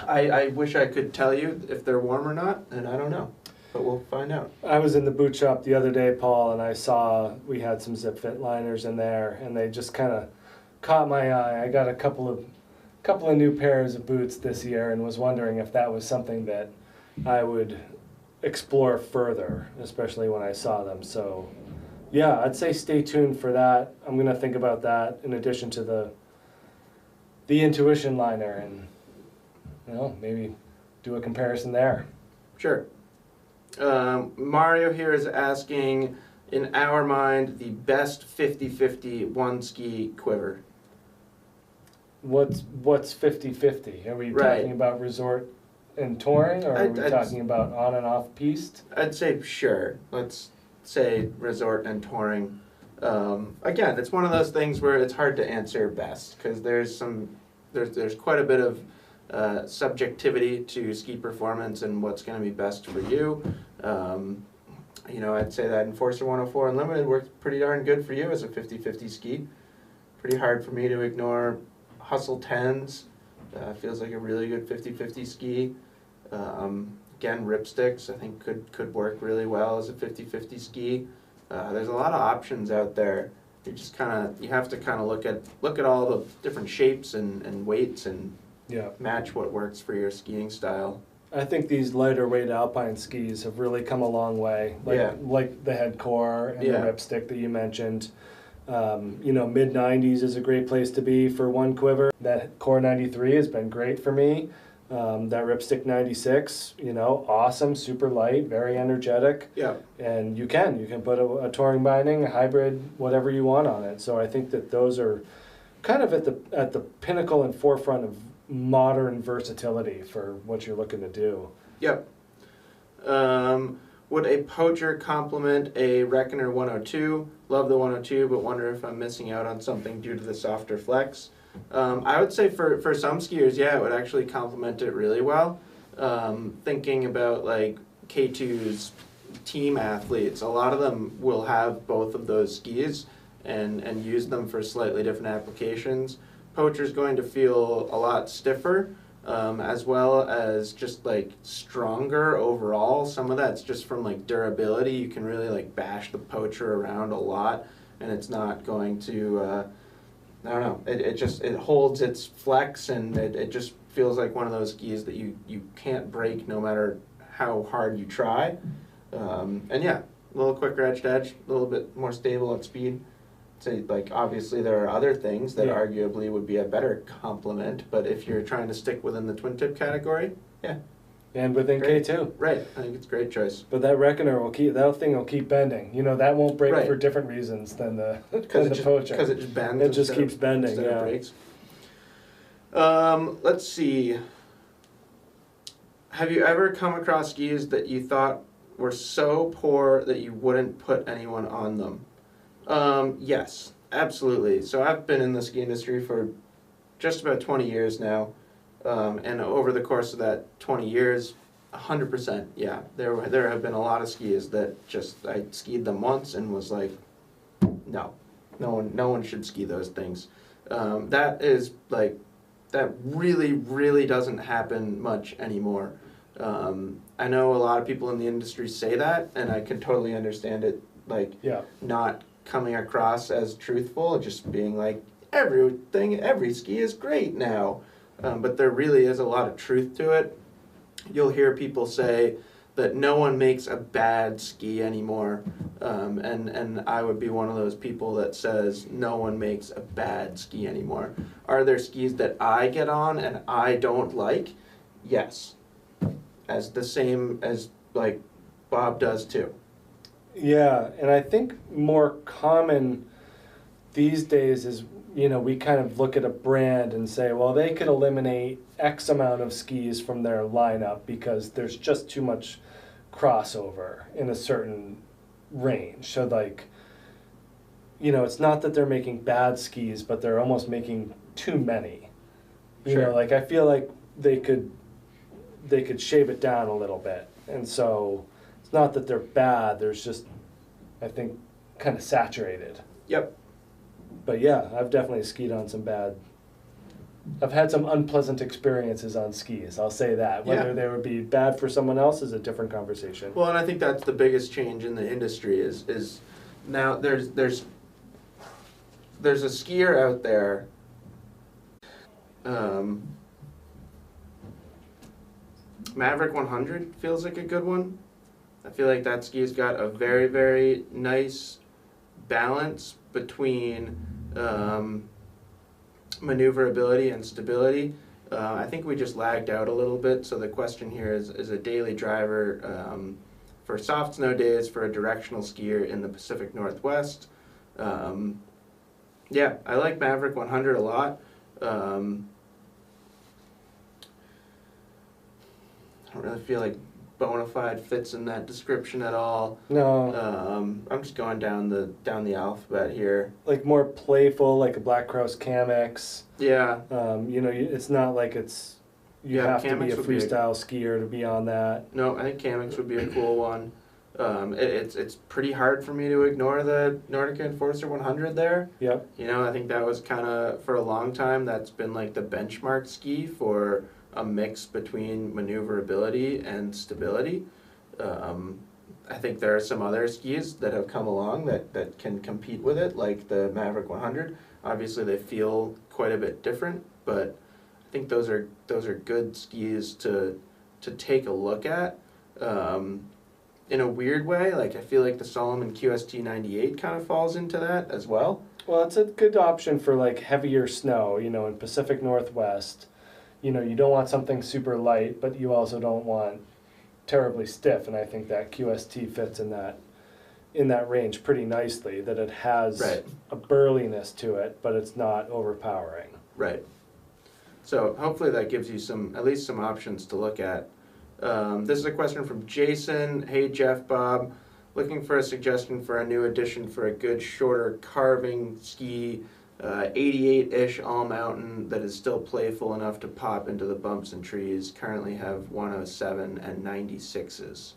I wish I could tell you if they're warm or not, and I don't know. But we'll find out. I was in the boot shop the other day, Paul, and I saw we had some ZipFit Liners in there, and they just kind of caught my eye. I got a couple of new pairs of boots this year and was wondering if that was something that I would explore further, especially when I saw them. So yeah, I'd say stay tuned for that. I'm gonna think about that in addition to the Intuition liner, and you know, maybe do a comparison there. Sure. Mario here is asking, in our mind, the best 50-50 one ski quiver. What's 50-50? Are we talking about resort and touring, or are we talking about on and off piste? I'd say sure. Let's say resort and touring. Again, it's one of those things where it's hard to answer best because there's quite a bit of subjectivity to ski performance and what's going to be best for you. You know, I'd say that Enforcer 104 Unlimited worked pretty darn good for you as a 50-50 ski. Pretty hard for me to ignore Hustle 10s. Feels like a really good 50-50 ski. Again, Ripsticks I think could work really well as a 50-50 ski. There's a lot of options out there. You have to kind of look at all the different shapes and weights and match what works for your skiing style. I think these lighter weight alpine skis have really come a long way. Like the head core and the Ripstick that you mentioned. You know, mid-90s is a great place to be for one quiver. That Core 93 has been great for me. That Ripstick 96, you know, awesome, super light, very energetic. Yeah. And you can put a touring binding, a hybrid, whatever you want on it. So I think that those are kind of at the pinnacle and forefront of modern versatility for what you're looking to do. Yep. Would a poacher complement a Reckoner 102? Love the 102, but wonder if I'm missing out on something due to the softer flex. I would say for some skiers, yeah, it would actually complement it really well. Thinking about like K2's team athletes, a lot of them will have both of those skis and use them for slightly different applications. Poacher's going to feel a lot stiffer, as well as just like stronger overall. Some of that's just from like durability. You can really like bash the Poacher around a lot, and it's not going to, I don't know, it holds its flex, and it just feels like one of those skis that you can't break no matter how hard you try. And yeah, a little quicker edge to edge, a little bit more stable at speed. So like obviously there are other things that arguably would be a better complement, but if you're trying to stick within the twin tip category, yeah. And within Great. K2. Right, I think it's a great choice. But that Reckoner that thing will keep bending. You know, that won't break Right. for different reasons than the Poacher. Poacher. Because it just bends. It just keeps bending, instead of yeah. breaks. Let's see. Have you ever come across skis that you thought were so poor that you wouldn't put anyone on them? Yes, absolutely. So I've been in the ski industry for just about 20 years now, and over the course of that 20 years, 100%, yeah, there have been a lot of skis that just I skied them once and was like, no one should ski those things. That is like that really doesn't happen much anymore. I know a lot of people in the industry say that, and I can totally understand it. Like not coming across as truthful, just being like every ski is great now, but there really is a lot of truth to it. You'll hear people say that no one makes a bad ski anymore, and I would be one of those people that says no one makes a bad ski anymore. Are there skis that I get on and I don't like? Yes, as the same as like Bob does too. Yeah, and I think more common these days is, you know, we kind of look at a brand and say, well, they could eliminate X amount of skis from their lineup because there's just too much crossover in a certain range. So like, you know, it's not that they're making bad skis, but they're almost making too many. You know, like I feel like they could shave it down a little bit. And so it's not that they're bad, there's just, I think, kind of saturated. Yep. But yeah, I've definitely skied on I've had some unpleasant experiences on skis, I'll say that. Whether they would be bad for someone else is a different conversation. Well, and I think that's the biggest change in the industry is now there's a skier out there, Maverick 100 feels like a good one. I feel like that ski's got a very nice balance between maneuverability and stability. I think we just lagged out a little bit, so the question here is a daily driver for soft snow days for a directional skier in the Pacific Northwest. Yeah, I like Maverick 100 a lot. I don't really feel like Bonafide fits in that description at all. No. I'm just going down the alphabet here. Like more playful, like a Black Cross Camex. Yeah. You know, it's not like you have to be a freestyle skier to be on that. No, I think Camex would be a cool one. It's pretty hard for me to ignore the Nordica Enforcer 100 there. Yep. You know, I think that was kind of, for a long time, that's been like the benchmark ski for a mix between maneuverability and stability. I think there are some other skis that have come along that can compete with it, like the Maverick 100. Obviously, they feel quite a bit different, but I think those are good skis to take a look at. In a weird way, like I feel like the Solomon QST 98 kind of falls into that as well. Well, it's a good option for like heavier snow, you know, in Pacific Northwest. you know, you don't want something super light, but you also don't want terribly stiff, and I think that QST fits in that range pretty nicely, that it has Right. a burliness to it, but it's not overpowering. Right. So hopefully that gives you at least some options to look at. This is a question from Jason. Hey Jeff, Bob, looking for a suggestion for a new addition for a good shorter carving ski, 88-ish all-mountain that is still playful enough to pop into the bumps and trees. Currently have 107 and 96s.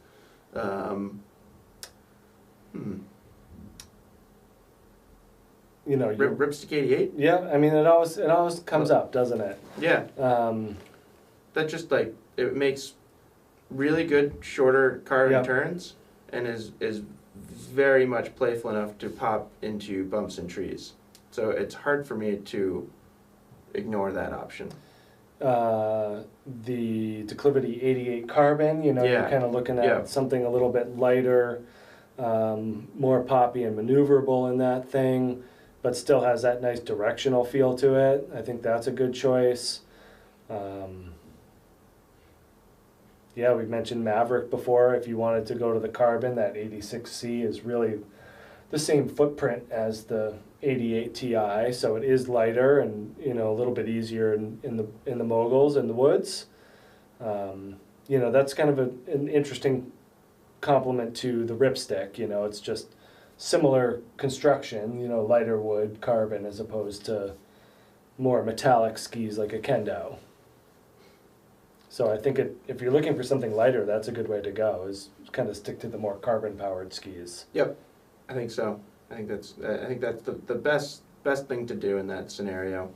You know, Ripstick 88? yeah, I mean, it always comes up, doesn't it? Yeah. That just like, it makes really good shorter carving Yep. turns and is very much playful enough to pop into bumps and trees. So it's hard for me to ignore that option. The declivity 88 carbon, you know, Yeah. you're kind of looking at Yeah. something a little bit lighter, more poppy and maneuverable in that thing, but still has that nice directional feel to it. I think that's a good choice. Yeah, we've mentioned Maverick before. If you wanted to go to the carbon, that 86C is really the same footprint as the 88 Ti, so it is lighter and, you know, a little bit easier in the moguls in the woods. You know, that's kind of an interesting complement to the Ripstick. You know, it's just similar construction, you know, lighter wood carbon as opposed to more metallic skis like a Kendo. So I think if you're looking for something lighter, that's a good way to go, is kind of stick to the more carbon powered skis. Yep, I think so. I think that's the best thing to do in that scenario.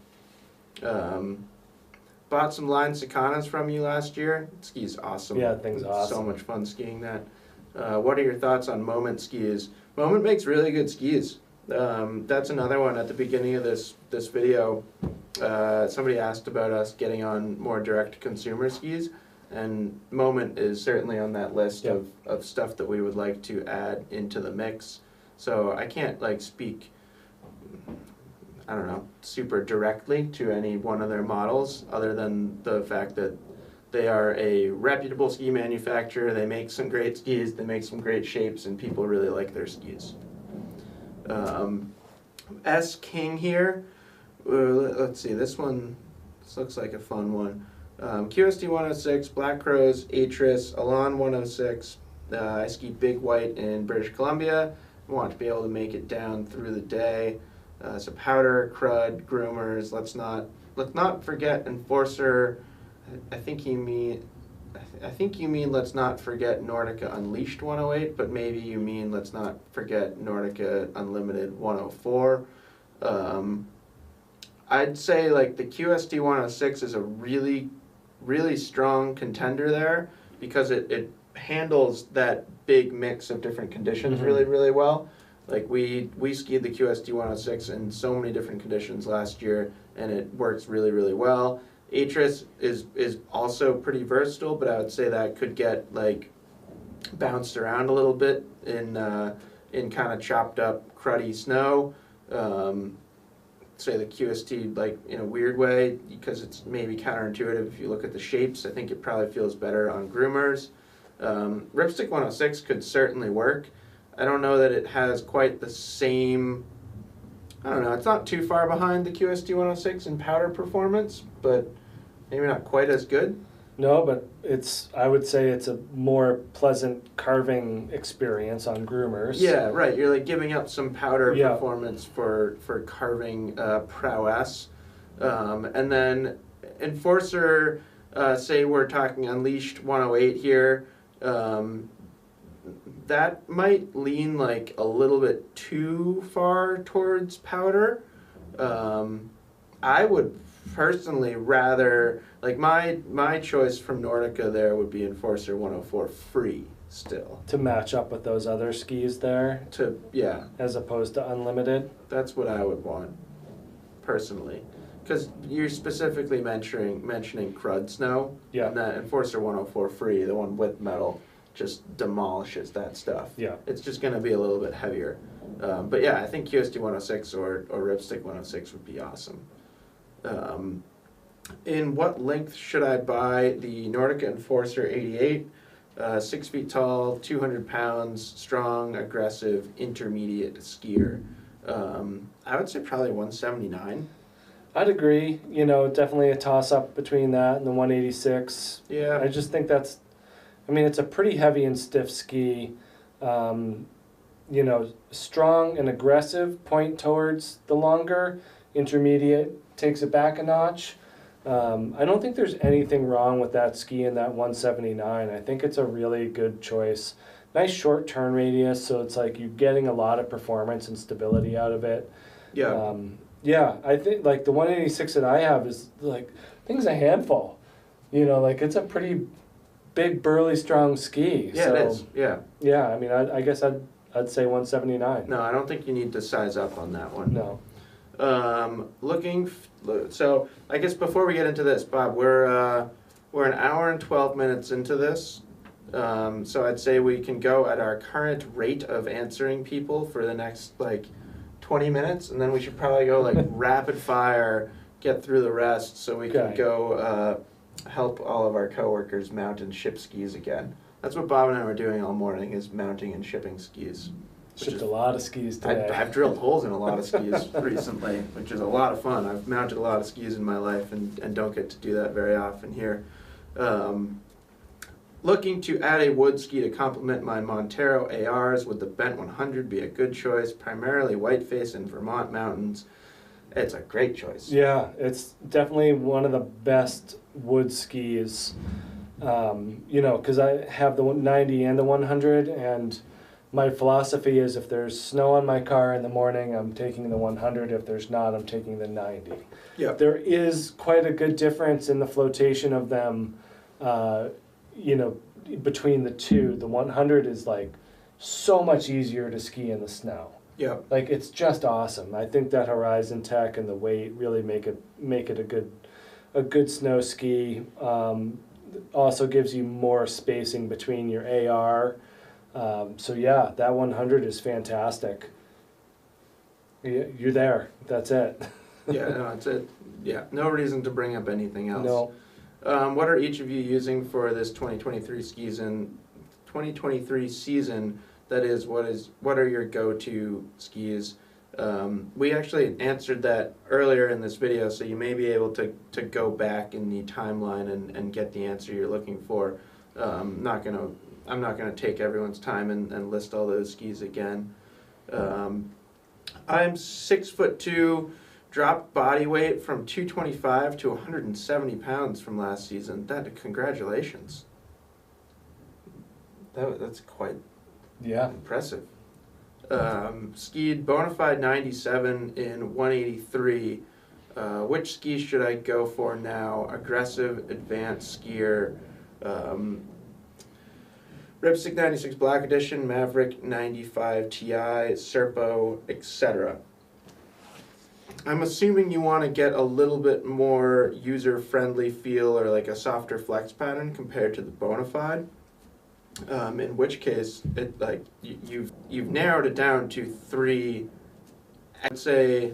Bought some line Cicanas from you last year. Ski's awesome. Yeah, thing's awesome. So much fun skiing that. What are your thoughts on Moment skis? Moment makes really good skis. That's another one at the beginning of this video. Somebody asked about us getting on more direct consumer skis, and Moment is certainly on that list Yep. of stuff that we would like to add into the mix. So I can't like speak, I don't know, super directly to any one of their models, other than the fact that they are a reputable ski manufacturer. They make some great skis, they make some great shapes, and people really like their skis. S King here. Let's see, this looks like a fun one. QST 106, Black Crows, Atres, Elan 106. I ski Big White in British Columbia. I want to be able to make it down through the day. So powder, crud, groomers. Let's not forget Enforcer. I think you mean let's not forget Nordica Unleashed 108, but maybe you mean let's not forget Nordica Unlimited 104. I'd say like the QST 106 is a really, really strong contender there, because it handles that big mix of different conditions really, really well. Like we skied the QST 106 in so many different conditions last year, and it works really, really well. Atres is also pretty versatile, but I would say that could get like bounced around a little bit in kind of chopped up cruddy snow. Say the QST like in a weird way, because it's maybe counterintuitive if you look at the shapes. I think it probably feels better on groomers. Ripstick 106 could certainly work. I don't know that it has quite the same, I don't know, it's not too far behind the QST 106 in powder performance, but maybe not quite as good. No, but I would say it's a more pleasant carving experience on groomers. Yeah, right. You're like giving up some powder Yeah. performance for carving prowess. And then Enforcer, say we're talking Unleashed 108 here, that might lean like a little bit too far towards powder. I would personally rather, like my choice from Nordica there would be Enforcer 104 free still. To match up with those other skis there, Yeah, as opposed to unlimited. that's what I would want personally, because you're specifically mentioning crud snow. Yeah. And that Enforcer 104 free, the one with metal, just demolishes that stuff. Yeah. It's just going to be a little bit heavier. But yeah, I think QST 106 or Ripstick 106 would be awesome. In what length should I buy the Nordica Enforcer 88? 6 feet tall, 200 pounds, strong, aggressive, intermediate skier. I would say probably 179. I'd agree. You know, definitely a toss-up between that and the 186. Yeah. I just think that's, I mean, it's a pretty heavy and stiff ski. You know, strong and aggressive, point towards the longer. Intermediate takes it back a notch. I don't think there's anything wrong with that ski in that 179. I think it's a really good choice. Nice short turn radius, so it's like you're getting a lot of performance and stability out of it. Yeah. Yeah, I think like the 186 that I have is like, I think it's a handful. You know, like it's a pretty big, burly, strong ski. Yeah, so, it is. Yeah. Yeah, I mean, I guess I'd say 179. No, I don't think you need to size up on that one. No. So I guess before we get into this, Bob, we're an hour and 12 minutes into this. So I'd say we can go at our current rate of answering people for the next like 20 minutes, and then we should probably go like rapid fire, get through the rest, so we can Okay. go help all of our coworkers mount and ship skis again. That's what Bob and I were doing all morning, is mounting and shipping skis. Shipped a lot of skis today. I've drilled holes in a lot of skis recently, which is a lot of fun. I've mounted a lot of skis in my life and don't get to do that very often here. Looking to add a wood ski to complement my Montero ARs. Would the Bent 100 be a good choice? Primarily whiteface in Vermont mountains. It's a great choice. Yeah, it's definitely one of the best wood skis. You know, because I have the 90 and the 100, and my philosophy is if there's snow on my car in the morning, I'm taking the 100. If there's not, I'm taking the 90. Yeah. There is quite a good difference in the flotation of them, you know, between the two. The 100 is like so much easier to ski in the snow. Yeah. Like it's just awesome. I think that Horizon Tech and the weight really make it a good snow ski. Also gives you more spacing between your AR. So yeah, that 100 is fantastic. You're there. That's it. Yeah, no, it's it. Yeah, no reason to bring up anything else. No. What are each of you using for this 2023 season? 2023 season. That is, what are your go-to skis? We actually answered that earlier in this video, so you may be able to go back in the timeline and get the answer you're looking for. I'm not gonna take everyone's time and list all those skis again. I'm 6'2", dropped body weight from 225 to 170 pounds from last season. Congratulations. That's quite impressive. Skied Bonafide 97 in 183. Which ski should I go for now? Aggressive, advanced skier. Ripstick 96 Black Edition, Maverick 95 Ti, Serpo, etc. I'm assuming you want to get a little bit more user-friendly feel or like a softer flex pattern compared to the Bonafide. In which case, you've narrowed it down to 3. I'd say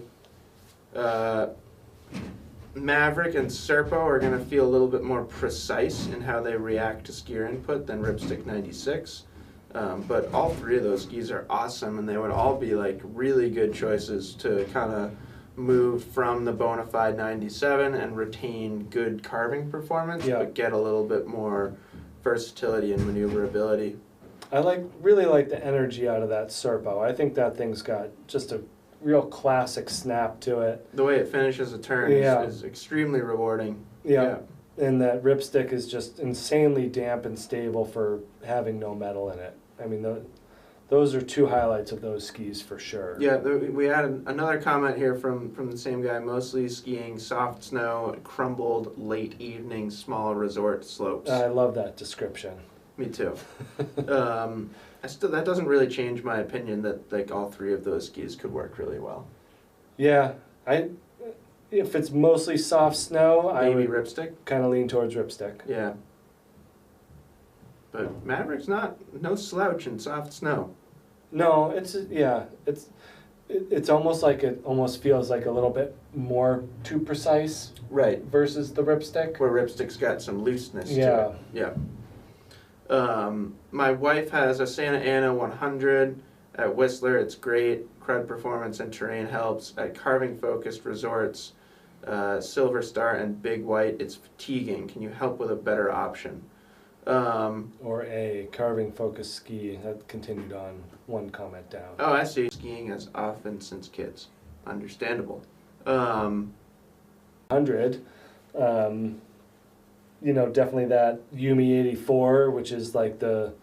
Maverick and Serpo are going to feel a little bit more precise in how they react to skier input than Ripstick 96. But all 3 of those skis are awesome, and they would all be like really good choices to kind of move from the Bonafide 97 and retain good carving performance, but get a little bit more versatility and maneuverability. I really like the energy out of that Serpo. I think that thing's got just a real classic snap to it. The way it finishes a turn is extremely rewarding. Yeah. And that ripstick is just insanely damp and stable for having no metal in it. I mean, those are 2 highlights of those skis for sure. Yeah, we had another comment here from the same guy, mostly skiing soft snow, crumbled, late evening, small resort slopes. I love that description. Me too. That doesn't really change my opinion that like all 3 of those skis could work really well. Yeah, if it's mostly soft snow, I would Ripstick. Kind of lean towards Ripstick. Yeah. But Maverick's no slouch in soft snow. No, it's almost like it almost feels like a little bit more too precise Right. versus the ripstick. Where ripstick's got some looseness Yeah. to it. Yeah. My wife has a Santa Ana 100 at Whistler. It's great. Crud performance and terrain helps. At carving focused resorts, Silver Star and Big White, it's fatiguing. Can you help with a better option? Or a carving focused ski that continued on one comment down. Oh, I see. Skiing as often since kids. Understandable. 100, definitely that Yumi 84, which is like the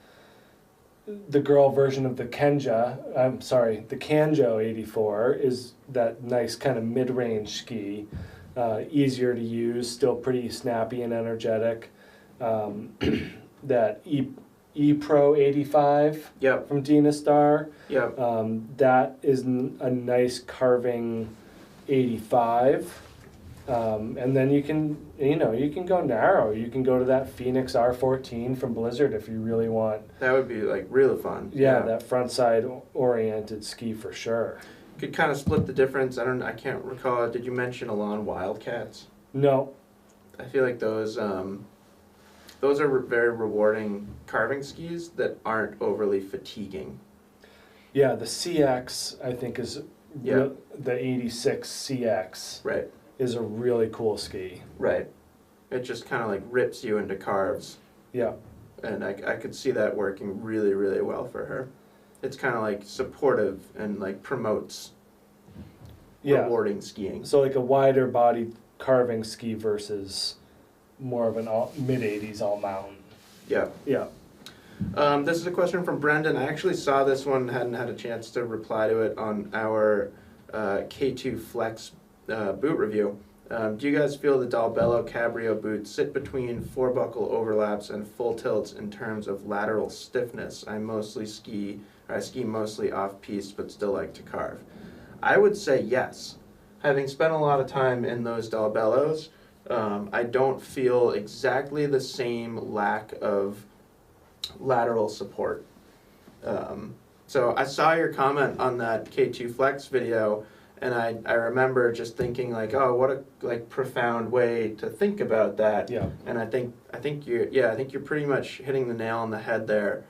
girl version of the the Kanjo 84 is that nice kind of mid-range ski, easier to use, still pretty snappy and energetic. That E-Pro 85 Yep. from Dina Star, Yep. that is a nice carving 85. And then you can go narrow. You can go to that Phoenix R14 from Blizzard if you really want. That would be like really fun. Yeah, that front side oriented ski for sure. Could kind of split the difference. I can't recall. Did you mention Elan Wildcats? No. I feel like those are very rewarding carving skis that aren't overly fatiguing. Yeah, the CX I think is the 86 CX. Right. Is a really cool ski. Right. It just kind of like rips you into carves. Yeah. And I could see that working really, really well for her. It's kind of like supportive and like promotes rewarding skiing. So like a wider body carving ski versus more of an mid-80s all-mountain. Yeah. Yeah. This is a question from Brendan. I actually saw this one, hadn't had a chance to reply to it on our K2 Flex boot review. Do you guys feel the Dalbello Cabrio boots sit between four-buckle overlaps and full tilts in terms of lateral stiffness? I ski mostly off-piste, but still like to carve. I would say yes. Having spent a lot of time in those Dalbellos, I don't feel exactly the same lack of lateral support. So I saw your comment on that K2 Flex video, and I remember just thinking like, oh, what a profound way to think about that. Yeah. And I think you're pretty much hitting the nail on the head there.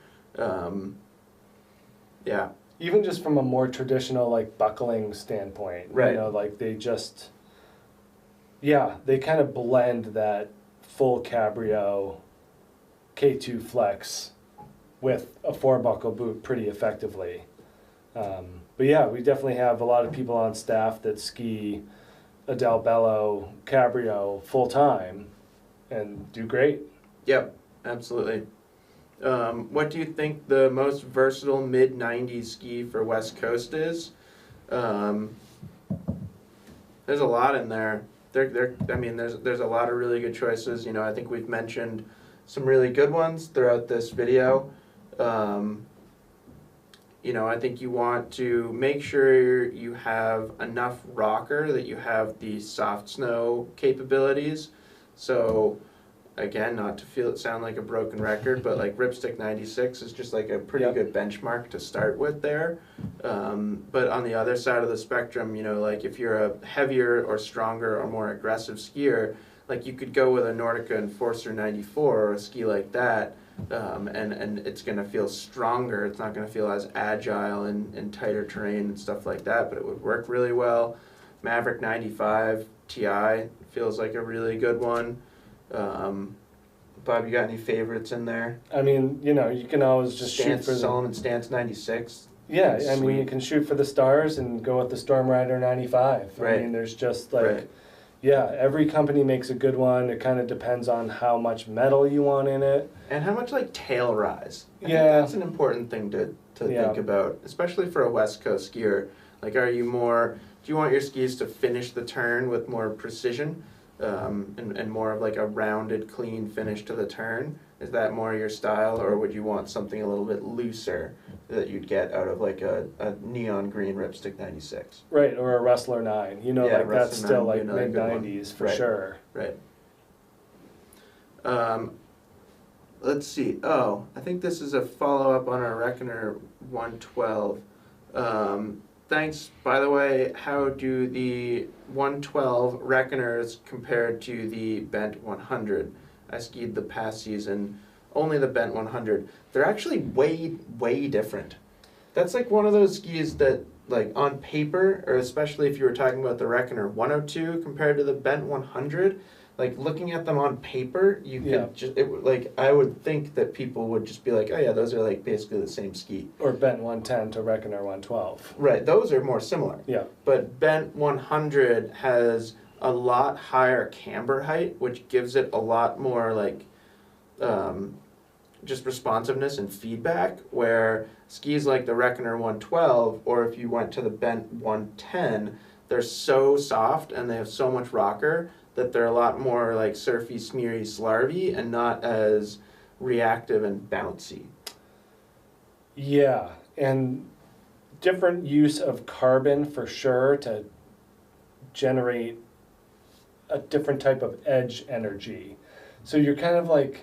Yeah. Even just from a more traditional like buckling standpoint, Right. They kind of blend that full Cabrio K2 Flex with a four buckle boot pretty effectively. But yeah, we definitely have a lot of people on staff that ski a Dalbello Cabrio full time and do great. Yep, absolutely. What do you think the most versatile mid-90s ski for West Coast is? There's a lot in there. There's a lot of really good choices. I think we've mentioned some really good ones throughout this video. I think you want to make sure you have enough rocker that you have the soft snow capabilities. So again, not to sound like a broken record, but like Ripstick 96 is just like a pretty good benchmark to start with there. But on the other side of the spectrum, like if you're a heavier or stronger or more aggressive skier, like you could go with a Nordica Enforcer 94 or a ski like that, and it's going to feel stronger. It's not going to feel as agile in tighter terrain and stuff like that, but it would work really well. Maverick 95 TI feels like a really good one. Bob, you got any favorites in there? You can always just shoot for Solomon Stance 96. Yeah, you can shoot for the stars and go with the Storm Rider 95. Right. There's just every company makes a good one. It kind of depends on how much metal you want in it. And how much tail rise. I think that's an important thing to think about, especially for a West Coast skier. Do you want your skis to finish the turn with more precision? And more of a rounded, clean finish to the turn? Is that more your style, or would you want something a little bit looser that you'd get out of a neon green Ripstick 96? Right, or a Wrestler 9. That's still mid-90s for sure. Right. Let's see. Oh, I think this is a follow-up on our Reckoner 112. thanks. By the way, how do the 112 Reckoners compare to the Bent 100? I skied the past season, only the Bent 100. They're actually way, way different. That's like one of those skis that, like on paper, or especially if you were talking about the Reckoner 102 compared to the Bent 100, like looking at them on paper, you could just, like, I would think that people would just be like, oh yeah, those are like basically the same ski. Or Bent 110 to Reckoner 112. Right, those are more similar. Yeah. But Bent 100 has a lot higher camber height, which gives it a lot more like just responsiveness and feedback, where skis like the Reckoner 112, or if you went to the Bent 110, they're so soft and they have so much rocker that they're a lot more like surfy, smeary, slarvy, and not as reactive and bouncy. Yeah, and different use of carbon for sure to generate a different type of edge energy. So you're kind of like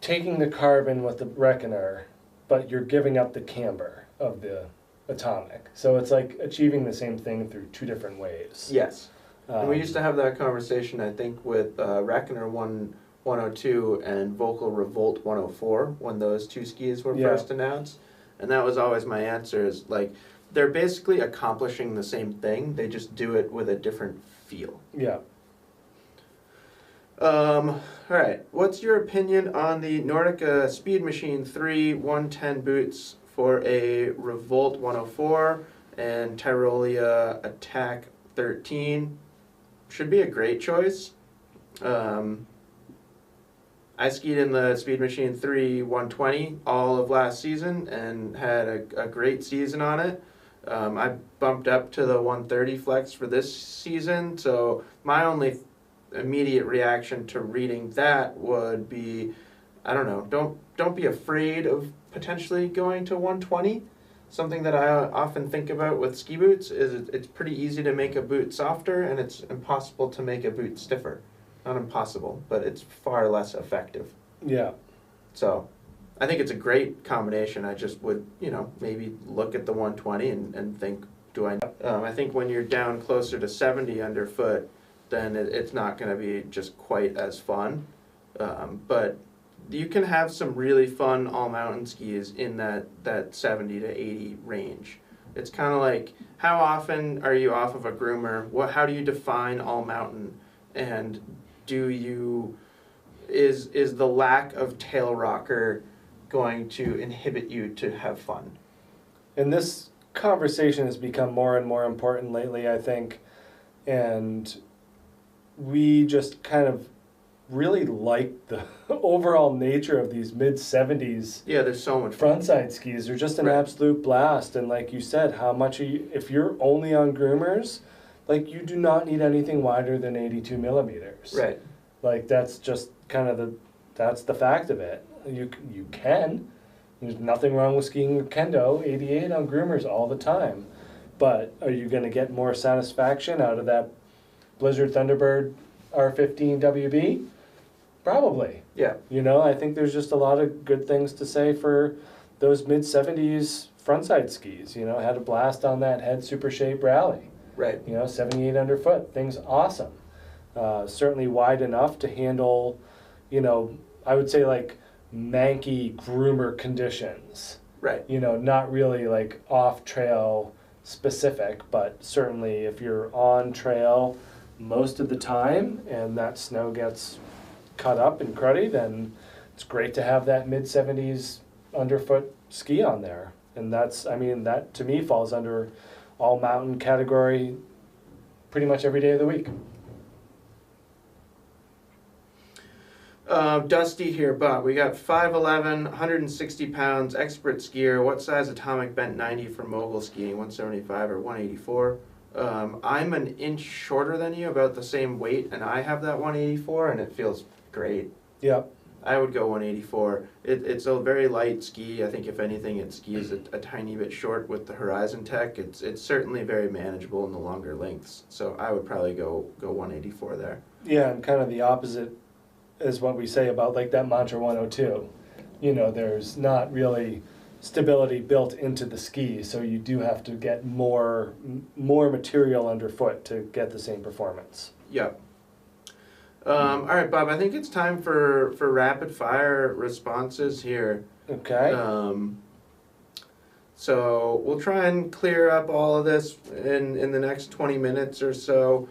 taking the carbon with the Reckoner, but you're giving up the camber of the atomic. So it's like achieving the same thing through two different ways. Yes. And we used to have that conversation, I think, with Reckoner 102 and Vocal Revolt 104 when those two skis were first announced. And that was always my answer, is like, they're basically accomplishing the same thing, they just do it with a different feel. Yeah. All right, what's your opinion on the Nordica Speed Machine 3 110 boots for a Revolt 104 and Tyrolia Attack 13? Should be a great choice. I skied in the Speed Machine 3 120 all of last season and had a great season on it. I bumped up to the 130 Flex for this season, so my only immediate reaction to reading that would be, I don't know, don't be afraid of potentially going to 120. Something that I often think about with ski boots is it's pretty easy to make a boot softer, and it's impossible to make a boot stiffer. Not impossible, but it's far less effective. Yeah. So I think it's a great combination. I just would, maybe look at the 120 and think, do I... I think when you're down closer to 70 underfoot, then it's not going to be just quite as fun. But you can have some really fun all-mountain skis in that 70 to 80 range. It's kind of like, how often are you off of a groomer? How do you define all-mountain? And is the lack of tail rocker going to inhibit you to have fun? And this conversation has become more and more important lately, I think. And we just kind of really like the overall nature of these mid-70s. Yeah, there's so much frontside skis. They're just an absolute blast. And like you said, how much are you, if you're only on groomers, like, you do not need anything wider than 82 millimeters. Right. Like, that's just kind of that's the fact of it. You can. There's nothing wrong with skiing kendo 88 on groomers all the time. But are you going to get more satisfaction out of that Blizzard Thunderbird R15 WB? Probably. Yeah. I think there's just a lot of good things to say for those mid-70s frontside skis. Had a blast on that head super shape rally. Right. 78 underfoot. Thing's awesome. Certainly wide enough to handle, I would say like manky groomer conditions. Right. Not really like off-trail specific, but certainly if you're on trail most of the time and that snow gets cut up and cruddy, then it's great to have that mid-70s underfoot ski on there. And that to me falls under all mountain category pretty much every day of the week. Dusty here, Bob. We got 5'11", 160 pounds, expert skier. What size atomic bent 90 for mogul skiing? 175 or 184? I'm an inch shorter than you, about the same weight, and I have that 184, and it feels great. Yep. I would go 184. It's a very light ski. I think if anything, it skis a tiny bit short with the Horizon Tech. It's certainly very manageable in the longer lengths. So I would probably go 184 there. Yeah, and kind of the opposite is what we say about like that Mantra 102. There's not really stability built into the ski, so you do have to get more material underfoot to get the same performance. Yep. All right, Bob, I think it's time for rapid fire responses here. Okay. So we'll try and clear up all of this in the next 20 minutes or so.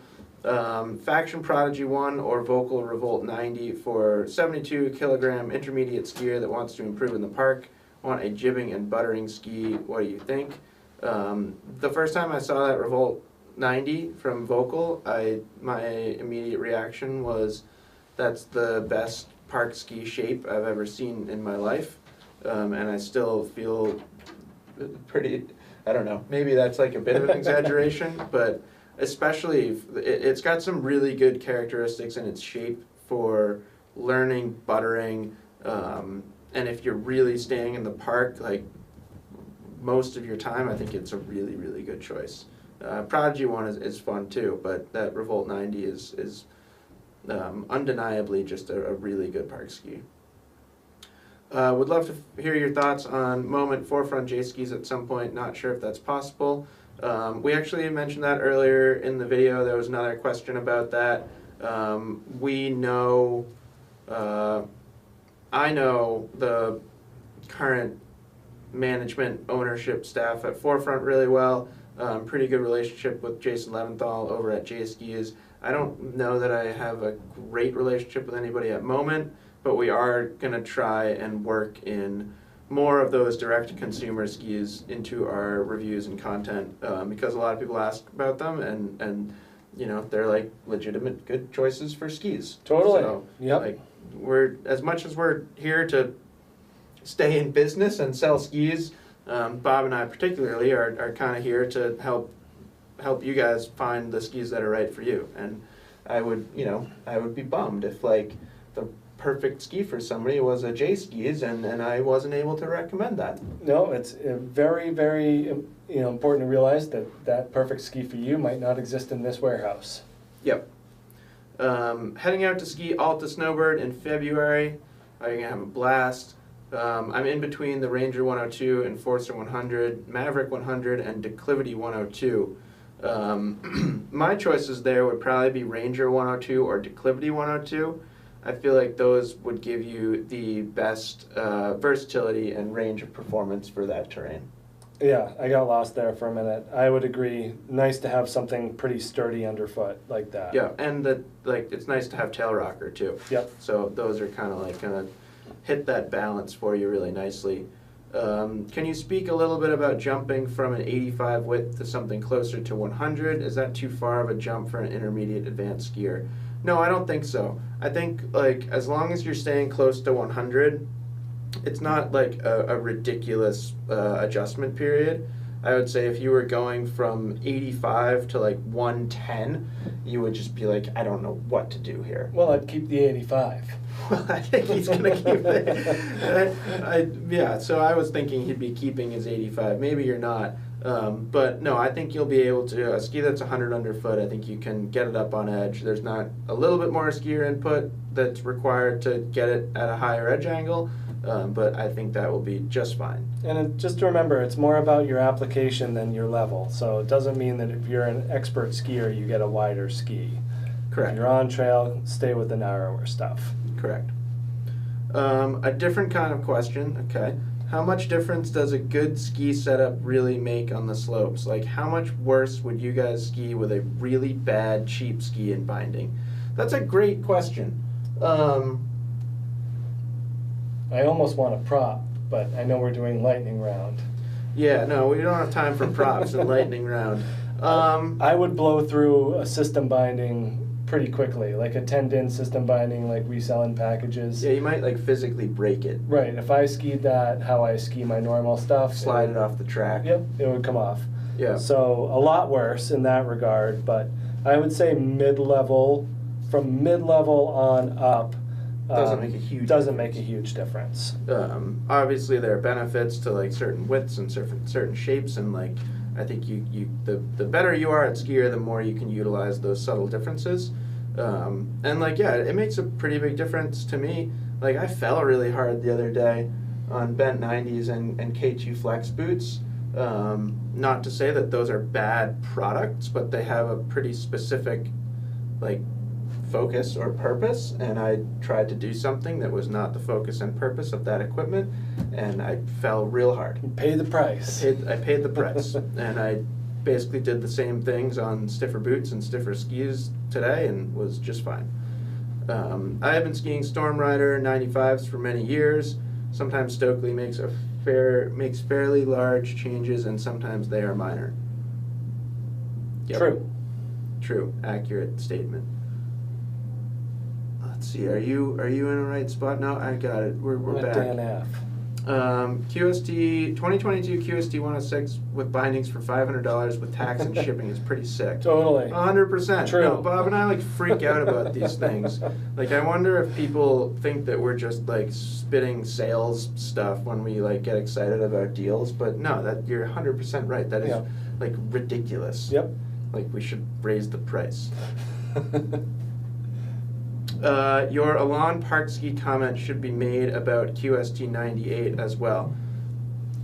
Faction Prodigy 1 or Vocal Revolt 90 for 72 kilogram intermediate skier that wants to improve in the park. Want a jibbing and buttering ski. What do you think? The first time I saw that Revolt 90 from Vocal, my immediate reaction was that's the best park ski shape I've ever seen in my life. And I still feel pretty, I don't know, maybe that's like a bit of an exaggeration, but especially it's got some really good characteristics in its shape for learning buttering, and if you're really staying in the park like most of your time, I think it's a really, really good choice. Prodigy 1 is fun too, but that Revolt 90 is undeniably just a really good park ski. Would love to hear your thoughts on Moment Forefront J skis at some point. Not sure if that's possible. We actually mentioned that earlier in the video. There was another question about that. We know, I know the current management ownership staff at Forefront really well. Pretty good relationship with Jason Leventhal over at J Skis. I don't know that I have a great relationship with anybody at Moment, but we are going to try and work in more of those direct-to-consumer skis into our reviews and content, because a lot of people ask about them, and you know, they're like legitimate good choices for skis. Totally. So, yep. like, we're, as much as we're here to stay in business and sell skis, Bob and I particularly are kind of here to help you guys find the skis that are right for you. And I would be bummed if like the perfect ski for somebody was a J skis and I wasn't able to recommend that. No, it's very, very important to realize that that perfect ski for you might not exist in this warehouse. Yep. Heading out to ski Alta Snowbird in February. You're gonna have a blast. I'm in between the Ranger 102 and Forster 100, Maverick 100, and Declivity 102. My choices there would probably be Ranger 102 or Declivity 102. I feel like those would give you the best versatility and range of performance for that terrain. Yeah, I got lost there for a minute. I would agree. Nice to have something pretty sturdy underfoot like that. Yeah, and it's nice to have tail rocker too. Yep. So those are kind of gonna hit that balance for you really nicely. Can you speak a little bit about jumping from an 85 width to something closer to 100? Is that too far of a jump for an intermediate advanced skier? No, I don't think so. I think like as long as you're staying close to 100, it's not like a ridiculous adjustment period. I would say if you were going from 85 to like 110, you would just be like, I don't know what to do here. Well, I'd keep the 85. Well, I think he's going to keep it. Yeah, so I was thinking he'd be keeping his 85. Maybe you're not. But no, I think you'll be able to, a ski that's 100 underfoot, I think you can get it up on edge. There's not a little bit more skier input that's required to get it at a higher edge angle, but I think that will be just fine. And just to remember, it's more about your application than your level. So it doesn't mean that if you're an expert skier, you get a wider ski. Correct. If you're on trail, stay with the narrower stuff. Correct. A different kind of question, okay. How much difference does a good ski setup really make on the slopes? Like, how much worse would you guys ski with a really bad, cheap ski and binding? That's a great question. I almost want a prop, but I know we're doing lightning round. Yeah, no, we don't have time for props in lightning round. I would blow through a system binding pretty quickly, like a 10-din system binding like we sell in packages. Yeah, you might like physically break it. Right, if I skied that how I ski my normal stuff. Slide it off the track. Yep, it would come off. Yeah. So a lot worse in that regard, but I would say mid-level, from mid-level on up, doesn't make a huge difference. Obviously there are benefits to like certain widths and certain shapes, and like I think the better you are at skier, the more you can utilize those subtle differences. And like, yeah, it makes a pretty big difference to me. Like I fell really hard the other day, on bent 90s and K2 Flex boots. Not to say that those are bad products, but they have a pretty specific like focus or purpose, and I tried to do something that was not the focus and purpose of that equipment, and I fell real hard. You pay the price. I paid the price, and I basically did the same things on stiffer boots and stiffer skis today, and was just fine. I have been skiing Storm Rider 95s for many years. Sometimes Stokely makes fairly large changes, and sometimes they are minor. Yep. True. Accurate statement. Let's see. Are you in the right spot? No, I got it. We're back. Dan F. QST 2022 QST 106 with bindings for $500 with tax and shipping is pretty sick. Totally. 100%. True. No, Bob and I like freak out about these things. Like, I wonder if people think that we're just like spitting sales stuff when we like get excited about deals, but no, that you're 100% right. That is like ridiculous. Yep. Like, we should raise the price. Your Alon Park Ski comment should be made about QST 98 as well.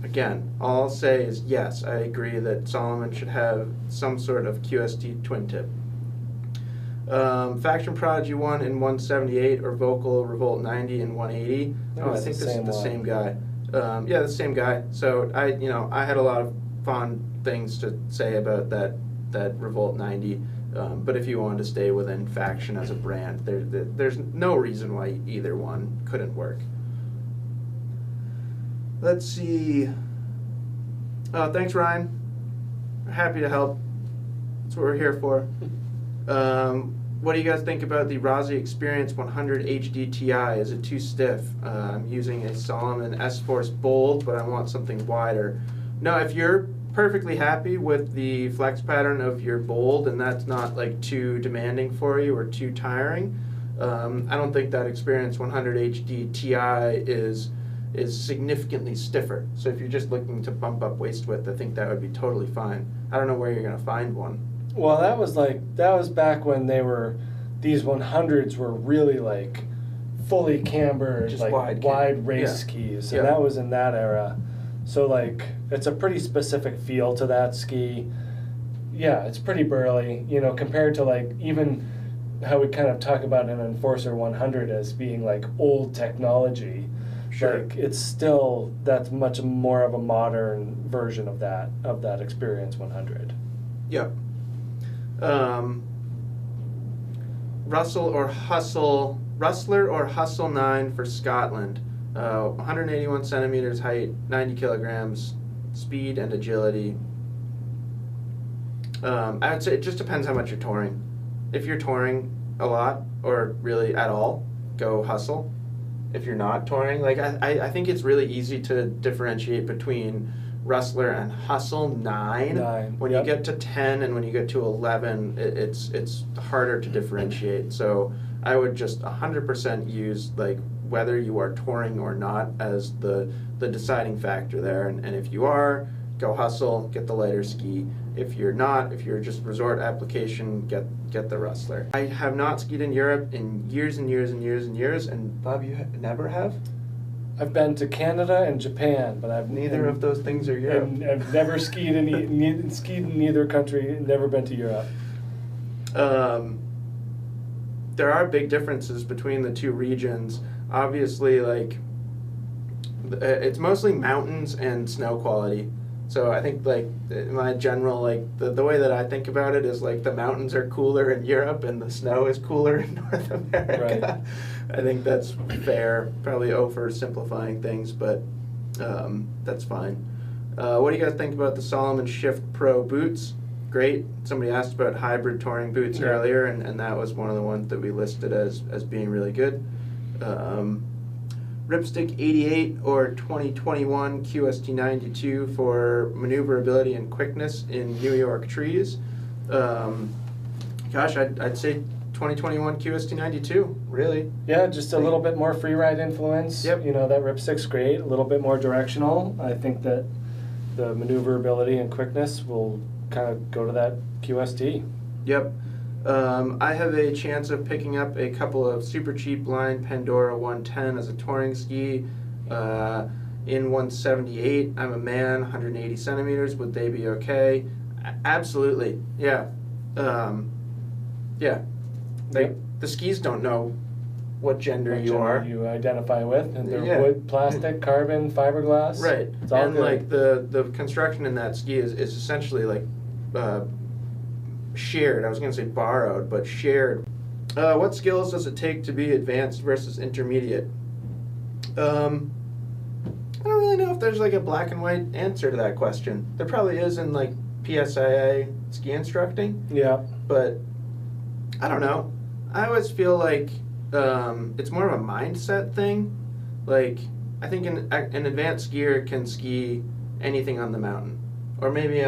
Again, all I'll say is yes, I agree that Solomon should have some sort of QST twin tip. Faction Prodigy 1 in 178 or Vocal Revolt 90 in 180. I think this is the same guy. Yeah, the same guy. So I had a lot of fond things to say about that Revolt 90. But if you wanted to stay within Faction as a brand, there's no reason why either one couldn't work. Let's see. Oh, thanks, Ryan. Happy to help. That's what we're here for. What do you guys think about the Rossi Experience 100 HD Ti? Is it too stiff? I'm using a Solomon S-Force Bold, but I want something wider. No, if you're perfectly happy with the flex pattern of your Bold and that's not like too demanding for you or too tiring, I don't think that Experience 100 HD Ti is significantly stiffer. So if you're just looking to bump up waist width, I think that would be totally fine. I don't know where you're going to find one. Well, that was back when these 100s were really like fully cambered, just like wide race skis, and that was in that era. So like it's a pretty specific feel to that ski. Yeah, it's pretty burly, compared to like even how we kind of talk about an Enforcer 100 as being like old technology. Sure. Like that's much more of a modern version of that Experience 100. Yep. Rustler or Hustle 9 for Scotland. 181 centimeters height, 90 kilograms, speed and agility. I would say it just depends how much you're touring. If you're touring a lot or really at all, go Hustle. If you're not touring, like I think it's really easy to differentiate between Rustler and Hustle 9. When you get to 10 and when you get to 11, it's harder to differentiate. So I would just 100% use like whether you are touring or not as the deciding factor there. And if you are, go Hustle, get the lighter ski. If you're not, if you're just resort application, get the Rustler. I have not skied in Europe in years and years and years and years. And Bob, you never have? I've been to Canada and Japan, but neither of those things are Europe. And I've never skied in either country. Never been to Europe. There are big differences between the two regions. Obviously, like it's mostly mountains and snow quality. So I think like my general like the way that I think about it is like the mountains are cooler in Europe and the snow is cooler in North America. Right. I think that's fair. Probably oversimplifying things, but that's fine. What do you guys think about the Solomon Shift Pro boots? Great. Somebody asked about hybrid touring boots earlier, and that was one of the ones that we listed as being really good. Ripstick 88 or 2021 QST 92 for maneuverability and quickness in New York trees. Gosh, I'd say 2021 QST 92, really. Yeah, just a little bit more free ride influence. Yep. That Ripstick's great, a little bit more directional. I think that the maneuverability and quickness will kind of go to that QST. Yep. I have a chance of picking up a couple of super cheap line Pandora 110 as a touring ski. in 178. I'm a man, 180 centimeters. Would they be okay? Absolutely. Yeah. Yeah. Yep. The skis don't know what gender What you gender are. you identify with, and they're Yeah. wood, plastic, carbon, fiberglass. Right. It's all and good. like the construction in that ski is essentially like shared. I was going to say borrowed, but shared. What skills does it take to be advanced versus intermediate? I don't really know if there's like a black and white answer to that question. There probably is in like PSIA ski instructing, Yeah. but I don't know. I always feel like it's more of a mindset thing. Like, I think an advanced skier can ski anything on the mountain. Or maybe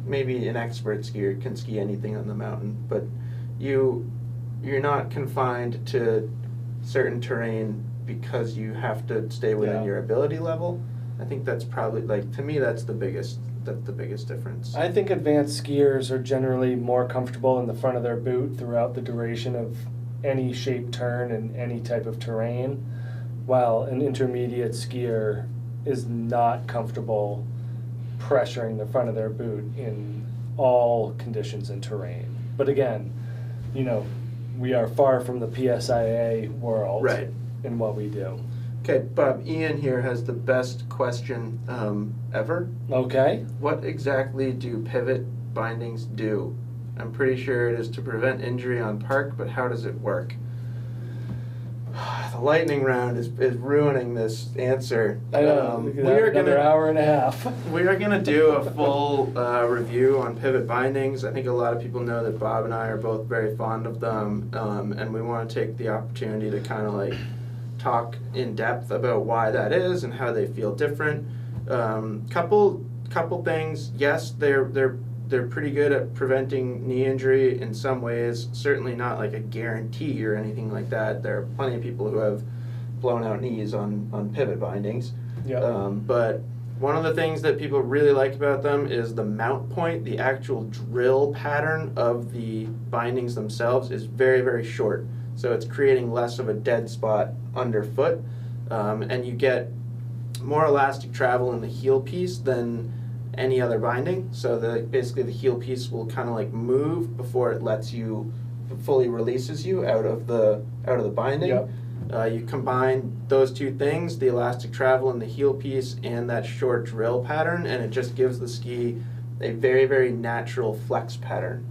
maybe an expert skier can ski anything on the mountain, but you're not confined to certain terrain because you have to stay within your ability level. I think that's probably, like, to me, that's the biggest difference. I think advanced skiers are generally more comfortable in the front of their boot throughout the duration of any shape turn and any type of terrain, while an intermediate skier is not comfortable pressuring the front of their boot in all conditions and terrain. But again, we are far from the PSIA world Right. in what we do. Okay, Bob, Ian here has the best question ever. Okay. What exactly do pivot bindings do? I'm pretty sure it is to prevent injury on park, but how does it work? The lightning round is ruining this answer. I know. We are another hour and a half. We are going to do a full review on pivot bindings. I think a lot of people know that Bob and I are both very fond of them, and we want to take the opportunity to kind of like talk in depth about why that is and how they feel different. Couple things. Yes, they're pretty good at preventing knee injury in some ways. Certainly not like a guarantee or anything like that. There are plenty of people who have blown out knees on pivot bindings. Yep. But one of the things that people really like about them is the mount point. The actual drill pattern of the bindings themselves is very, very short. So it's creating less of a dead spot underfoot. And you get more elastic travel in the heel piece than any other binding. So basically the heel piece will kind of like move before it lets you, fully releases you out of the binding. Yep. You combine those two things, the elastic travel in the heel piece and that short drill pattern, and it just gives the ski a very, very natural flex pattern.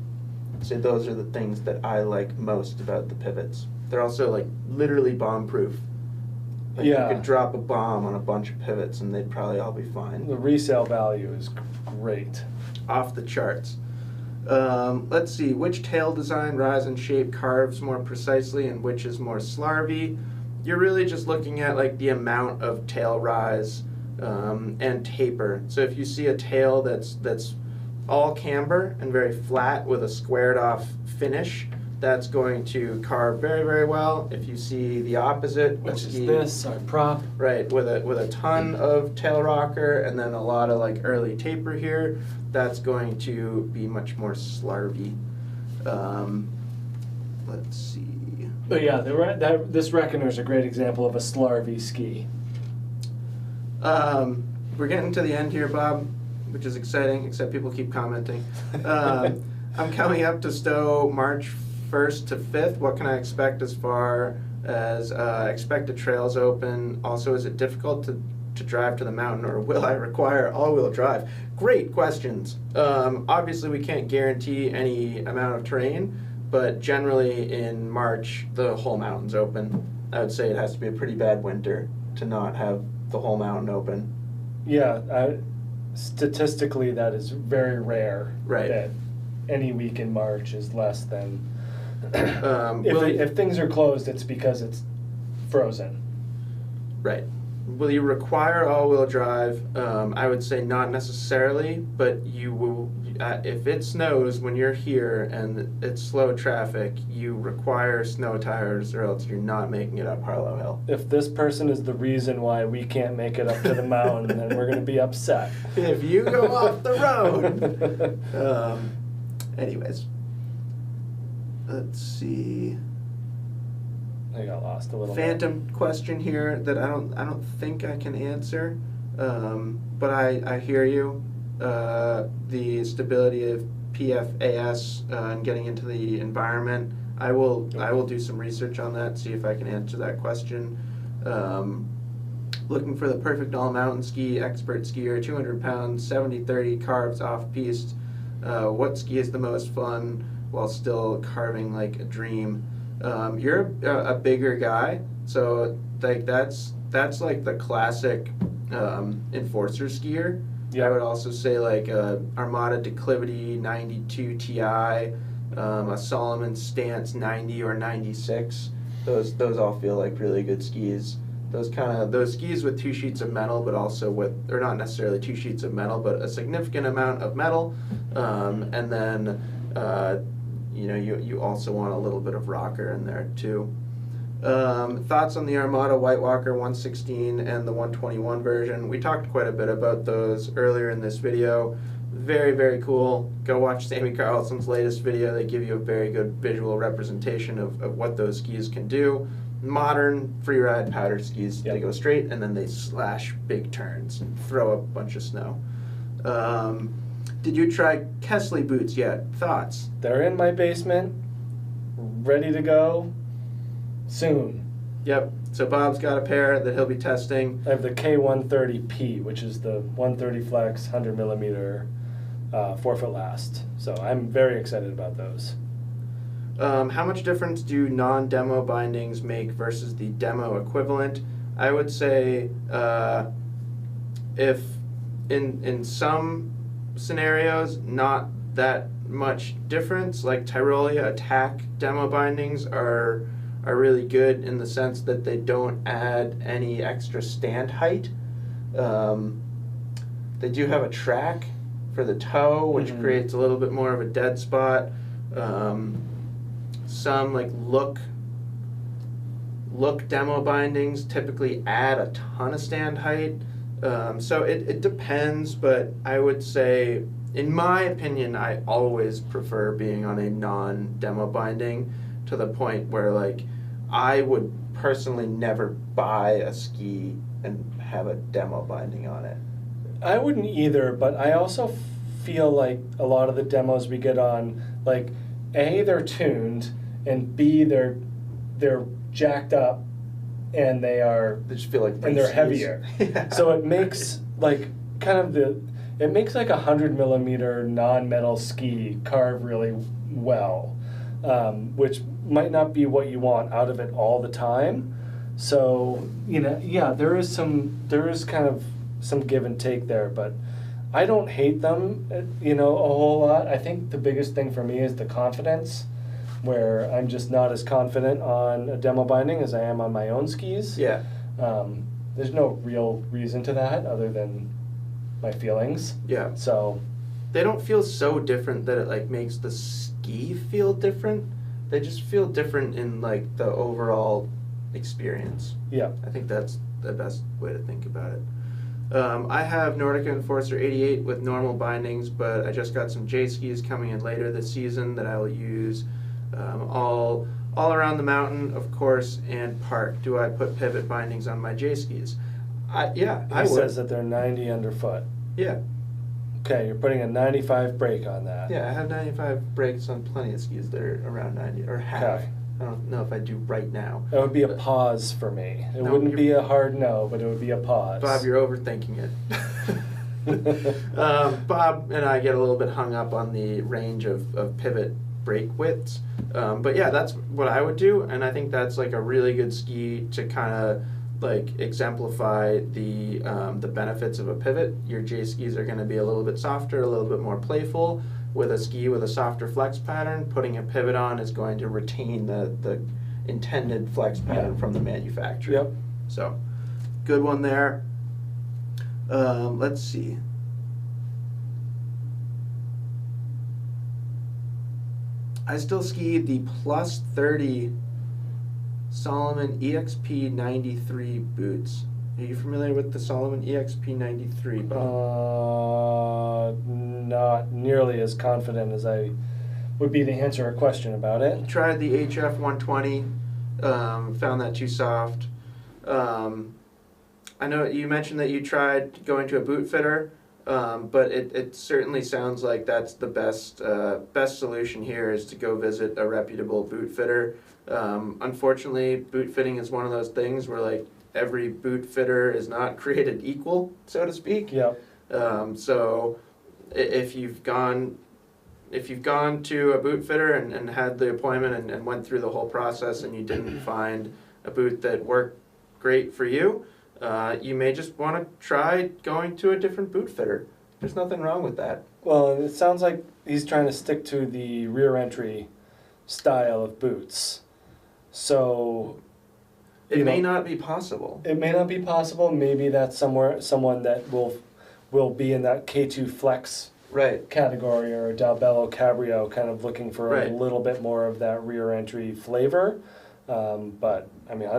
So those are the things that I like most about the pivots. They're also like literally bomb proof. Like Yeah. You could drop a bomb on a bunch of pivots and they'd probably all be fine. The resale value is great. Off the charts. Let's see, which tail design, rise, and shape carves more precisely and which is more slarvy? You're really just looking at like the amount of tail rise and taper. So if you see a tail that's all camber and very flat with a squared off finish, that's going to carve very, very well. If you see the opposite, Which a is ski, this, our prop. right, with a ton of tail rocker and then a lot of like early taper here, that's going to be much more slarvy. Let's see. But yeah, this Reckoner is a great example of a slarvy ski. We're getting to the end here, Bob, which is exciting, except people keep commenting. I'm coming up to Stowe March 1st to 5th. What can I expect as far as expected trails open? Also, is it difficult to drive to the mountain, or will I require all-wheel drive? Great questions. Obviously, we can't guarantee any amount of terrain, but generally in March, the whole mountain's open. I would say it has to be a pretty bad winter to not have the whole mountain open. Yeah, statistically that is very rare. Right. That any week in March is less than. Will If things are closed, it's because it's frozen. Right. Will you require all-wheel drive? I would say not necessarily, but you will. If it snows when you're here and it's slow traffic, you require snow tires, or else you're not making it up Harlow Hill. If this person is the reason why we can't make it up to the mountain, then we're going to be upset. If you go off the road. Anyways, let's see. I got lost a little bit. Phantom question here that I don't think I can answer. But I hear you. The stability of PFAS and getting into the environment. I will do some research on that, see if I can answer that question. Looking for the perfect all-mountain ski, expert skier, 200 pounds, 70-30 carbs off-piste. What ski is the most fun while still carving like a dream? You're a bigger guy, so like that's like the classic enforcer skier. Yeah. I would also say like Armada Declivity 92 Ti, a Solomon Stance 90 or 96. Those all feel like really good skis. Those skis with 2 sheets of metal, but also with, or not necessarily 2 sheets of metal, but a significant amount of metal, and then you also want a little bit of rocker in there too. Thoughts on the Armada White Walker 116 and the 121 version? We talked quite a bit about those earlier in this video. Very, very cool. Go watch Sammy Carlson's latest video. They give you a very good visual representation of what those skis can do. Modern freeride powder skis. Yep. They go straight and then they slash big turns and throw a bunch of snow. Did you try Kesley boots yet? Thoughts? They're in my basement, ready to go soon. Yep. So Bob's got a pair that he'll be testing. I have the K130P, which is the 130 flex, 100 millimeter, 4-foot last. So I'm very excited about those. How much difference do non-demo bindings make versus the demo equivalent? I would say if in some scenarios, not that much difference. Like Tyrolia Attack demo bindings are really good in the sense that they don't add any extra stand height. They do have a track for the toe, which creates a little bit more of a dead spot. Some like look demo bindings typically add a ton of stand height. So it depends, but I would say, in my opinion, I always prefer being on a non-demo binding, to the point where like I would personally never buy a ski and have a demo binding on it. I wouldn't either, but I also feel like a lot of the demos we get on, like A, they're tuned, and B, they're jacked up, and they just feel like and they're heavier. Yeah. So it makes like it makes like 100 millimeter non-metal ski carve really well, which might not be what you want out of it all the time. So yeah, there is kind of some give and take there, but I don't hate them, a whole lot. I think the biggest thing for me is the confidence, where I'm just not as confident on a demo binding as I am on my own skis. Yeah. There's no real reason to that other than my feelings. Yeah. So they don't feel so different that it like makes the ski feel different. They just feel different in like the overall experience. Yeah. I think that's the best way to think about it. I have Nordica Enforcer 88 with normal bindings, but I just got some J skis coming in later this season that I will use all around the mountain, of course, and park. Do I put pivot bindings on my J skis? Yeah, I would. It says that they're 90 underfoot. Yeah. Okay, you're putting a 95 brake on that. Yeah, I have 95 brakes on plenty of skis that are around 90, or half. Okay. I don't know if I do right now. That would be a pause for me. It wouldn't be a hard no, but it would be a pause. Bob, you're overthinking it. Bob and I get a little bit hung up on the range of pivot brake widths. But yeah, that's what I would do, and I think that's like a really good ski to kind of like exemplify the benefits of a pivot. Your J skis are going to be a little bit softer, a little bit more playful. With a ski with a softer flex pattern, putting a pivot on is going to retain the intended flex pattern from the manufacturer. Yep. So, good one there. Let's see. I still ski the plus 30 Salomon EXP 93 boots. Are you familiar with the Salomon EXP 93, Bob? Not nearly as confident as I would be to answer a question about it. Tried the HF 120, found that too soft. I know you mentioned that you tried going to a boot fitter, but it certainly sounds like that's the best solution here is to go visit a reputable boot fitter. Unfortunately, boot fitting is one of those things where like every boot fitter is not created equal, so to speak. Yeah. So if you've gone to a boot fitter and had the appointment and went through the whole process and you didn't find a boot that worked great for you, you may just want to try going to a different boot fitter. There's nothing wrong with that. Well, it sounds like he's trying to stick to the rear entry style of boots. So It may not be possible. It may not be possible. Maybe that's someone that will be in that K2 Flex Right. category, or a Dalbello Cabrio, kind of looking for Right. a little bit more of that rear entry flavor. But I mean,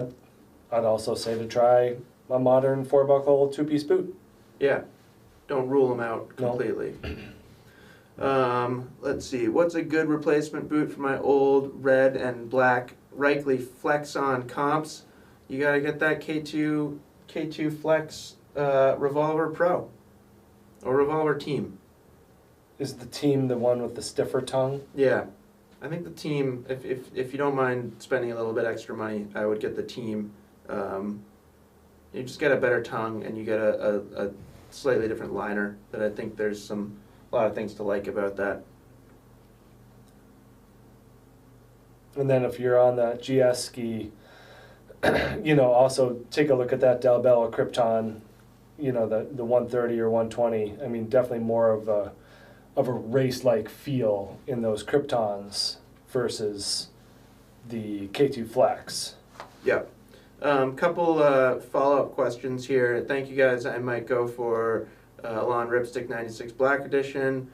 I'd also say to try a modern 4-buckle 2-piece boot. Yeah. Don't rule them out completely. Let's see. What's a good replacement boot for my old red and black Reichly Flex On comps? You got to get that K2 Flex Revolver Pro or Revolver Team. Is the Team the one with the stiffer tongue? Yeah. I think the Team, if you don't mind spending a little bit extra money, I would get the Team. You just get a better tongue and you get a slightly different liner that I think there's a lot of things to like about that. And then if you're on that GS ski, also take a look at that Dalbello Krypton, the 130 or 120. I mean, definitely more of a race-like feel in those Kryptons versus the K2 Flex. Yeah. Couple follow-up questions here. Thank you guys. I might go for Alon Ripstick 96 Black Edition.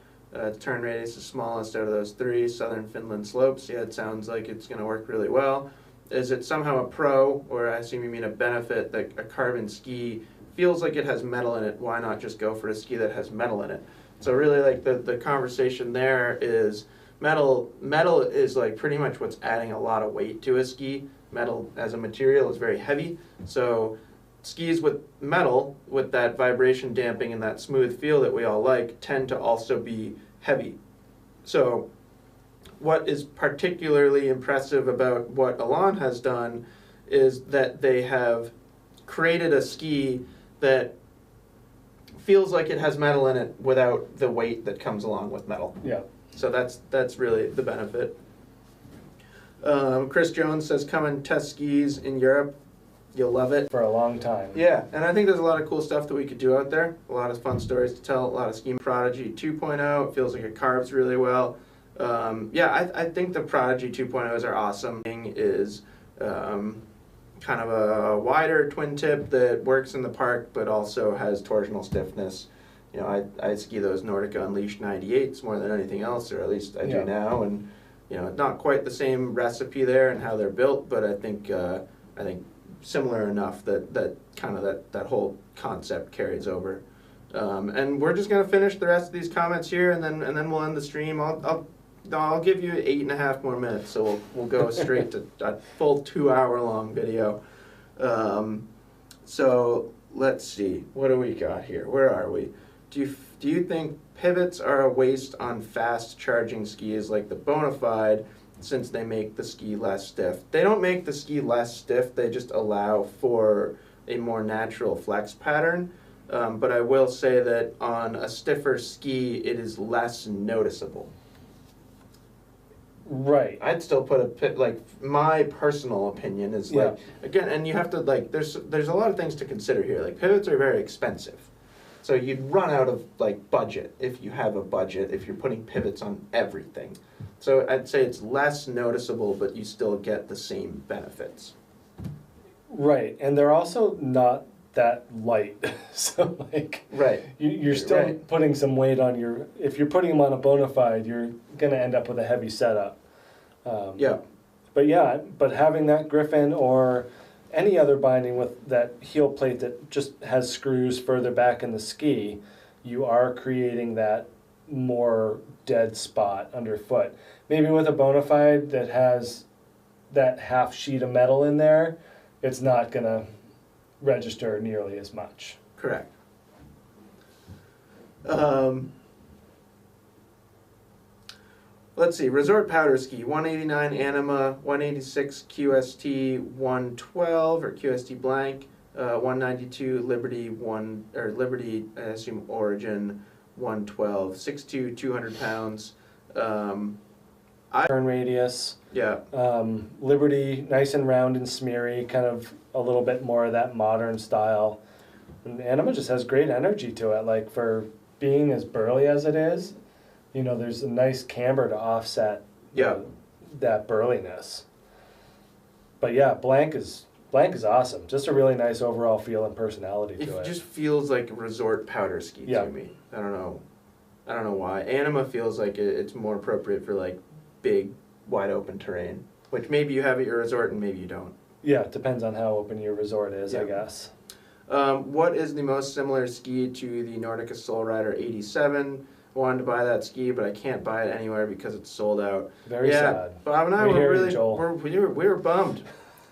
Turn radius is smallest out of those three. Southern Finland slopes. Yeah, it sounds like it's going to work really well. Is it somehow a pro, or I assume you mean a benefit, that a carbon ski feels like it has metal in it? Why not just go for a ski that has metal in it? So really, like the conversation there is metal is like pretty much what's adding a lot of weight to a ski. Metal as a material is very heavy. So skis with metal, with that vibration damping and that smooth feel that we all like, tend to also be heavy. So what is particularly impressive about what Alon has done is that they have created a ski that feels like it has metal in it without the weight that comes along with metal. Yeah. So that's really the benefit. Chris Jones says, come and test skis in Europe. You'll love it. For a long time. Yeah, and I think there's a lot of cool stuff that we could do out there. A lot of fun stories to tell, a lot of ski. Prodigy 2.0, it feels like it carves really well. I think the Prodigy 2.0s are awesome. Is kind of a wider twin tip that works in the park but also has torsional stiffness. I ski those Nordica Unleashed 98s more than anything else, or at least I do now, and not quite the same recipe there and how they're built, but I think similar enough that kind of that whole concept carries over. And we're just gonna finish the rest of these comments here, and then we'll end the stream. I'll give you 8.5 more minutes, so we'll go straight to a full 2-hour-long video. So let's see, what do we got here? Where are we? Do you think pivots are a waste on fast charging skis like the Bonafide, since they make the ski less stiff? They don't make the ski less stiff, they just allow for a more natural flex pattern. But I will say that on a stiffer ski, it is less noticeable. Right. I'd still put my personal opinion is again, and you have to there's a lot of things to consider here. Like, pivots are very expensive. So you'd run out of budget if you have a budget, if you're putting pivots on everything. So I'd say it's less noticeable, but you still get the same benefits. Right, and they're also not that light. So right, you're still putting some weight on your. If you're putting them on a Bonafide, you're going to end up with a heavy setup. But having that Griffin or any other binding with that heel plate that just has screws further back in the ski, you are creating that more dead spot underfoot. Maybe with a Bonafide that has that half sheet of metal in there, it's not gonna register nearly as much. Correct. Let's see, Resort Powder Ski, 189 Anima, 186 QST 112 or QST blank, 192 Liberty Liberty, I assume Origin 112, 6'2", 200 pounds. Turn radius. Yeah. Liberty, nice and round and smeary, kind of a little bit more of that modern style. And Anima just has great energy to it, like for being as burly as it is. You know, there's a nice camber to offset that burliness. But yeah, blank is awesome. Just a really nice overall feel and personality to it. It just feels like a resort powder ski to me. I don't know why. Anima feels like it's more appropriate for like big, wide open terrain, which maybe you have at your resort and maybe you don't. Yeah, it depends on how open your resort is, I guess. What is the most similar ski to the Nordica Soul Rider 87? Wanted to buy that ski, but I can't buy it anywhere because it's sold out. Very sad. Bob and I we were bummed.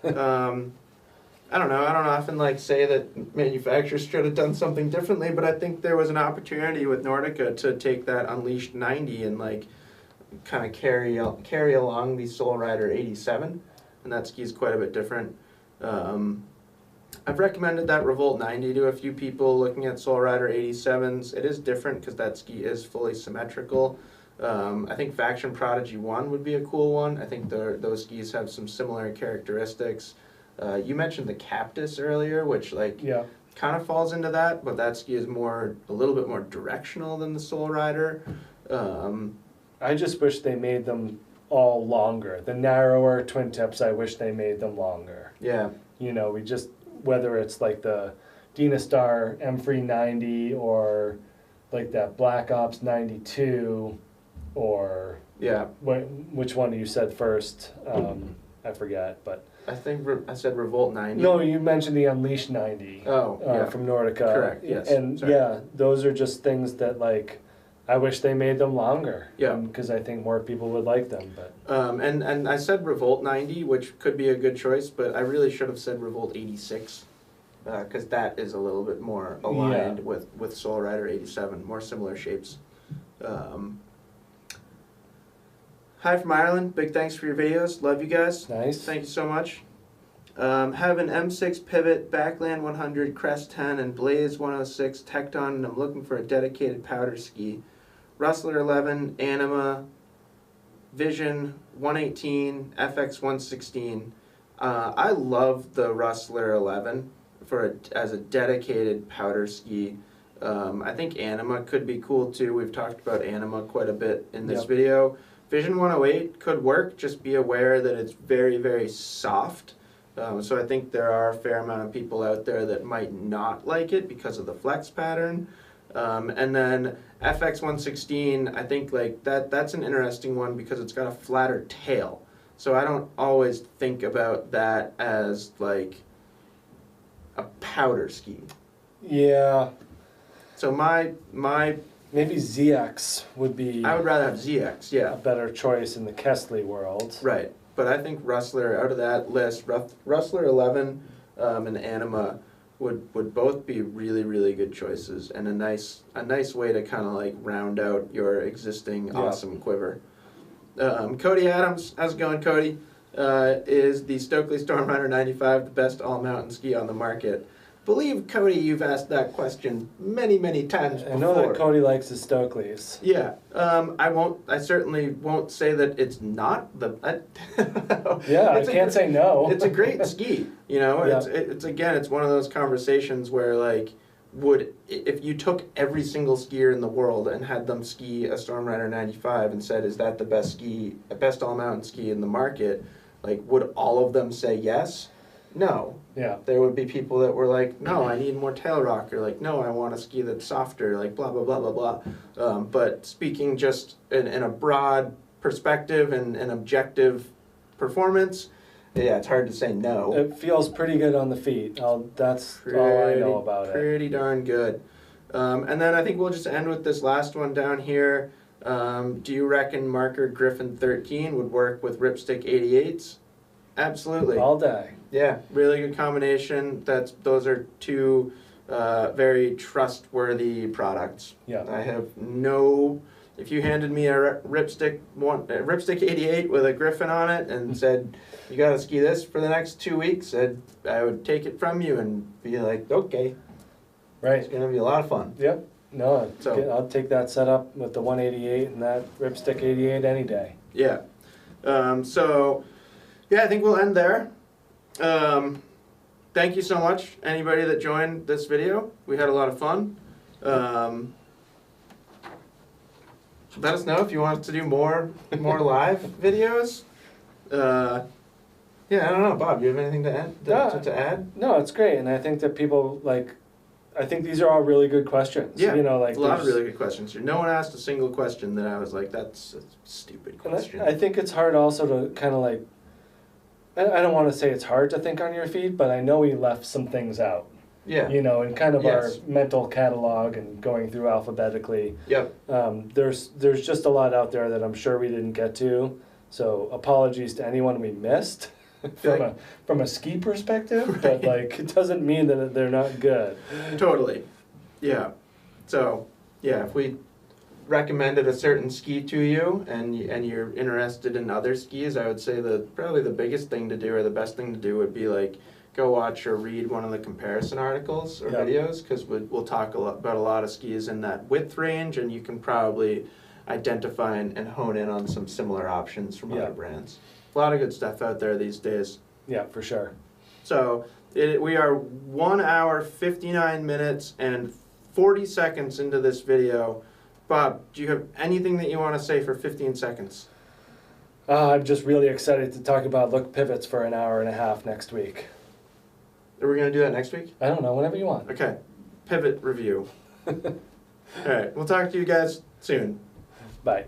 I don't know. I don't often like say that manufacturers should have done something differently, but I think there was an opportunity with Nordica to take that Unleashed 90 and like kind of carry along the Soul Rider 87, and that ski is quite a bit different. I've recommended that Revolt 90 to a few people looking at Soul Rider 87s. It is different because that ski is fully symmetrical. I think Faction Prodigy 1 would be a cool one. I think those skis have some similar characteristics. You mentioned the Cactus earlier, which kind of falls into that, but that ski is a little bit more directional than the Soul Rider. I just wish they made them all longer. The narrower twin tips, I wish they made them longer. Yeah. You know, whether it's like the Dynastar M3 90 or like that Black Ops 92 or which one you said first? I forget, but I think I said Revolt 90. No, you mentioned the Unleashed 90. From Nordica. Correct. Yes. And those are just things that like I wish they made them longer. Yeah. Because I think more people would like them. But and I said Revolt 90, which could be a good choice, but I really should have said Revolt 86, because that is a little bit more aligned with Soul Rider 87, more similar shapes. Hi from Ireland. Big thanks for your videos. Love you guys. Nice. Thank you so much. Have an M6 Pivot, Backland 100, Crest 10, and Blaze 106 Tecton, and I'm looking for a dedicated powder ski. Rustler 11, Anima, Vision 118, FX 116. I love the Rustler 11 as a dedicated powder ski. I think Anima could be cool too. We've talked about Anima quite a bit in this video. Vision 108 could work, just be aware that it's very, very soft. So I think there are a fair amount of people out there that might not like it because of the flex pattern. And then FX 116, I think like that's an interesting one because it's got a flatter tail. So I don't always think about that as like a powder ski. Yeah. So my maybe ZX would be. I would rather have ZX, a better choice in the Kesley world. Right, but I think Rustler out of that list, Rustler 11 and Anima would both be really, really good choices and a nice way to kind of like round out your existing awesome quiver. Cody Adams, how's it going, Cody? Is the Stokely Storm Rider 95 the best all-mountain ski on the market? Believe, Cody, you've asked that question many, many times before. I know that Cody likes his Stokeleys. Yeah, I certainly won't say that it's not the. I can't say no. It's a great ski, you know. It's one of those conversations where like, if you took every single skier in the world and had them ski a Storm Rider 95 and said, is that the best all mountain ski in the market? Like, would all of them say yes? No. Yeah. There would be people that were like, no, I need more tail rocker. Like, no, I want a ski that's softer. Like, blah, blah, blah, blah, blah. But speaking just in a broad perspective and an objective performance, it's hard to say no. It feels pretty good on the feet. That's all I know about it. Pretty darn good. And then I think we'll just end with this last one down here. Do you reckon Marker Griffin 13 would work with Ripstick 88s? Absolutely. all day. Yeah, really good combination. Those are two very trustworthy products. Yeah. I have no. If you handed me a Ripstick 88 with a Griffin on it and said, "You got to ski this for the next 2 weeks," I would take it from you and be like, "Okay, Right. it's gonna be a lot of fun." Yep. No, So- I'll take that setup with the 188 and that Ripstick 88 any day. Yeah. So, yeah, I think we'll end there. Thank you so much, anybody that joined this video. We had a lot of fun. Let us know if you want us to do more live videos. Yeah, I don't know, Bob. Do you have anything to add? To add? No, it's great, and I think that people I think these are all really good questions. Yeah, you know, like a lot of really good questions here. No one asked a single question that I was like, "That's a stupid question." I think it's hard also to kind of like. I don't want to say it's hard to think on your feet, but I know we left some things out. Yeah. You know, in kind of Yes. our mental catalog and going through alphabetically. Yep. There's just a lot out there that I'm sure we didn't get to. So apologies to anyone we missed from a ski perspective, but like it doesn't mean that they're not good. Totally. Yeah. So, yeah, if we recommended a certain ski to you and you're interested in other skis, I would say probably the biggest thing to do or the best thing to do would be like go watch or read one of the comparison articles or videos, because we'll talk about a lot of skis in that width range, and you can probably identify and hone in on some similar options from other brands. A lot of good stuff out there these days. Yeah, for sure. So we are 1 hour, 59 minutes, and 40 seconds into this video. Bob, do you have anything that you want to say for 15 seconds? I'm just really excited to talk about look pivots for an hour and a half next week. Are we going to do that next week? I don't know, whenever you want. Okay. Pivot review. All right. We'll talk to you guys soon. Bye.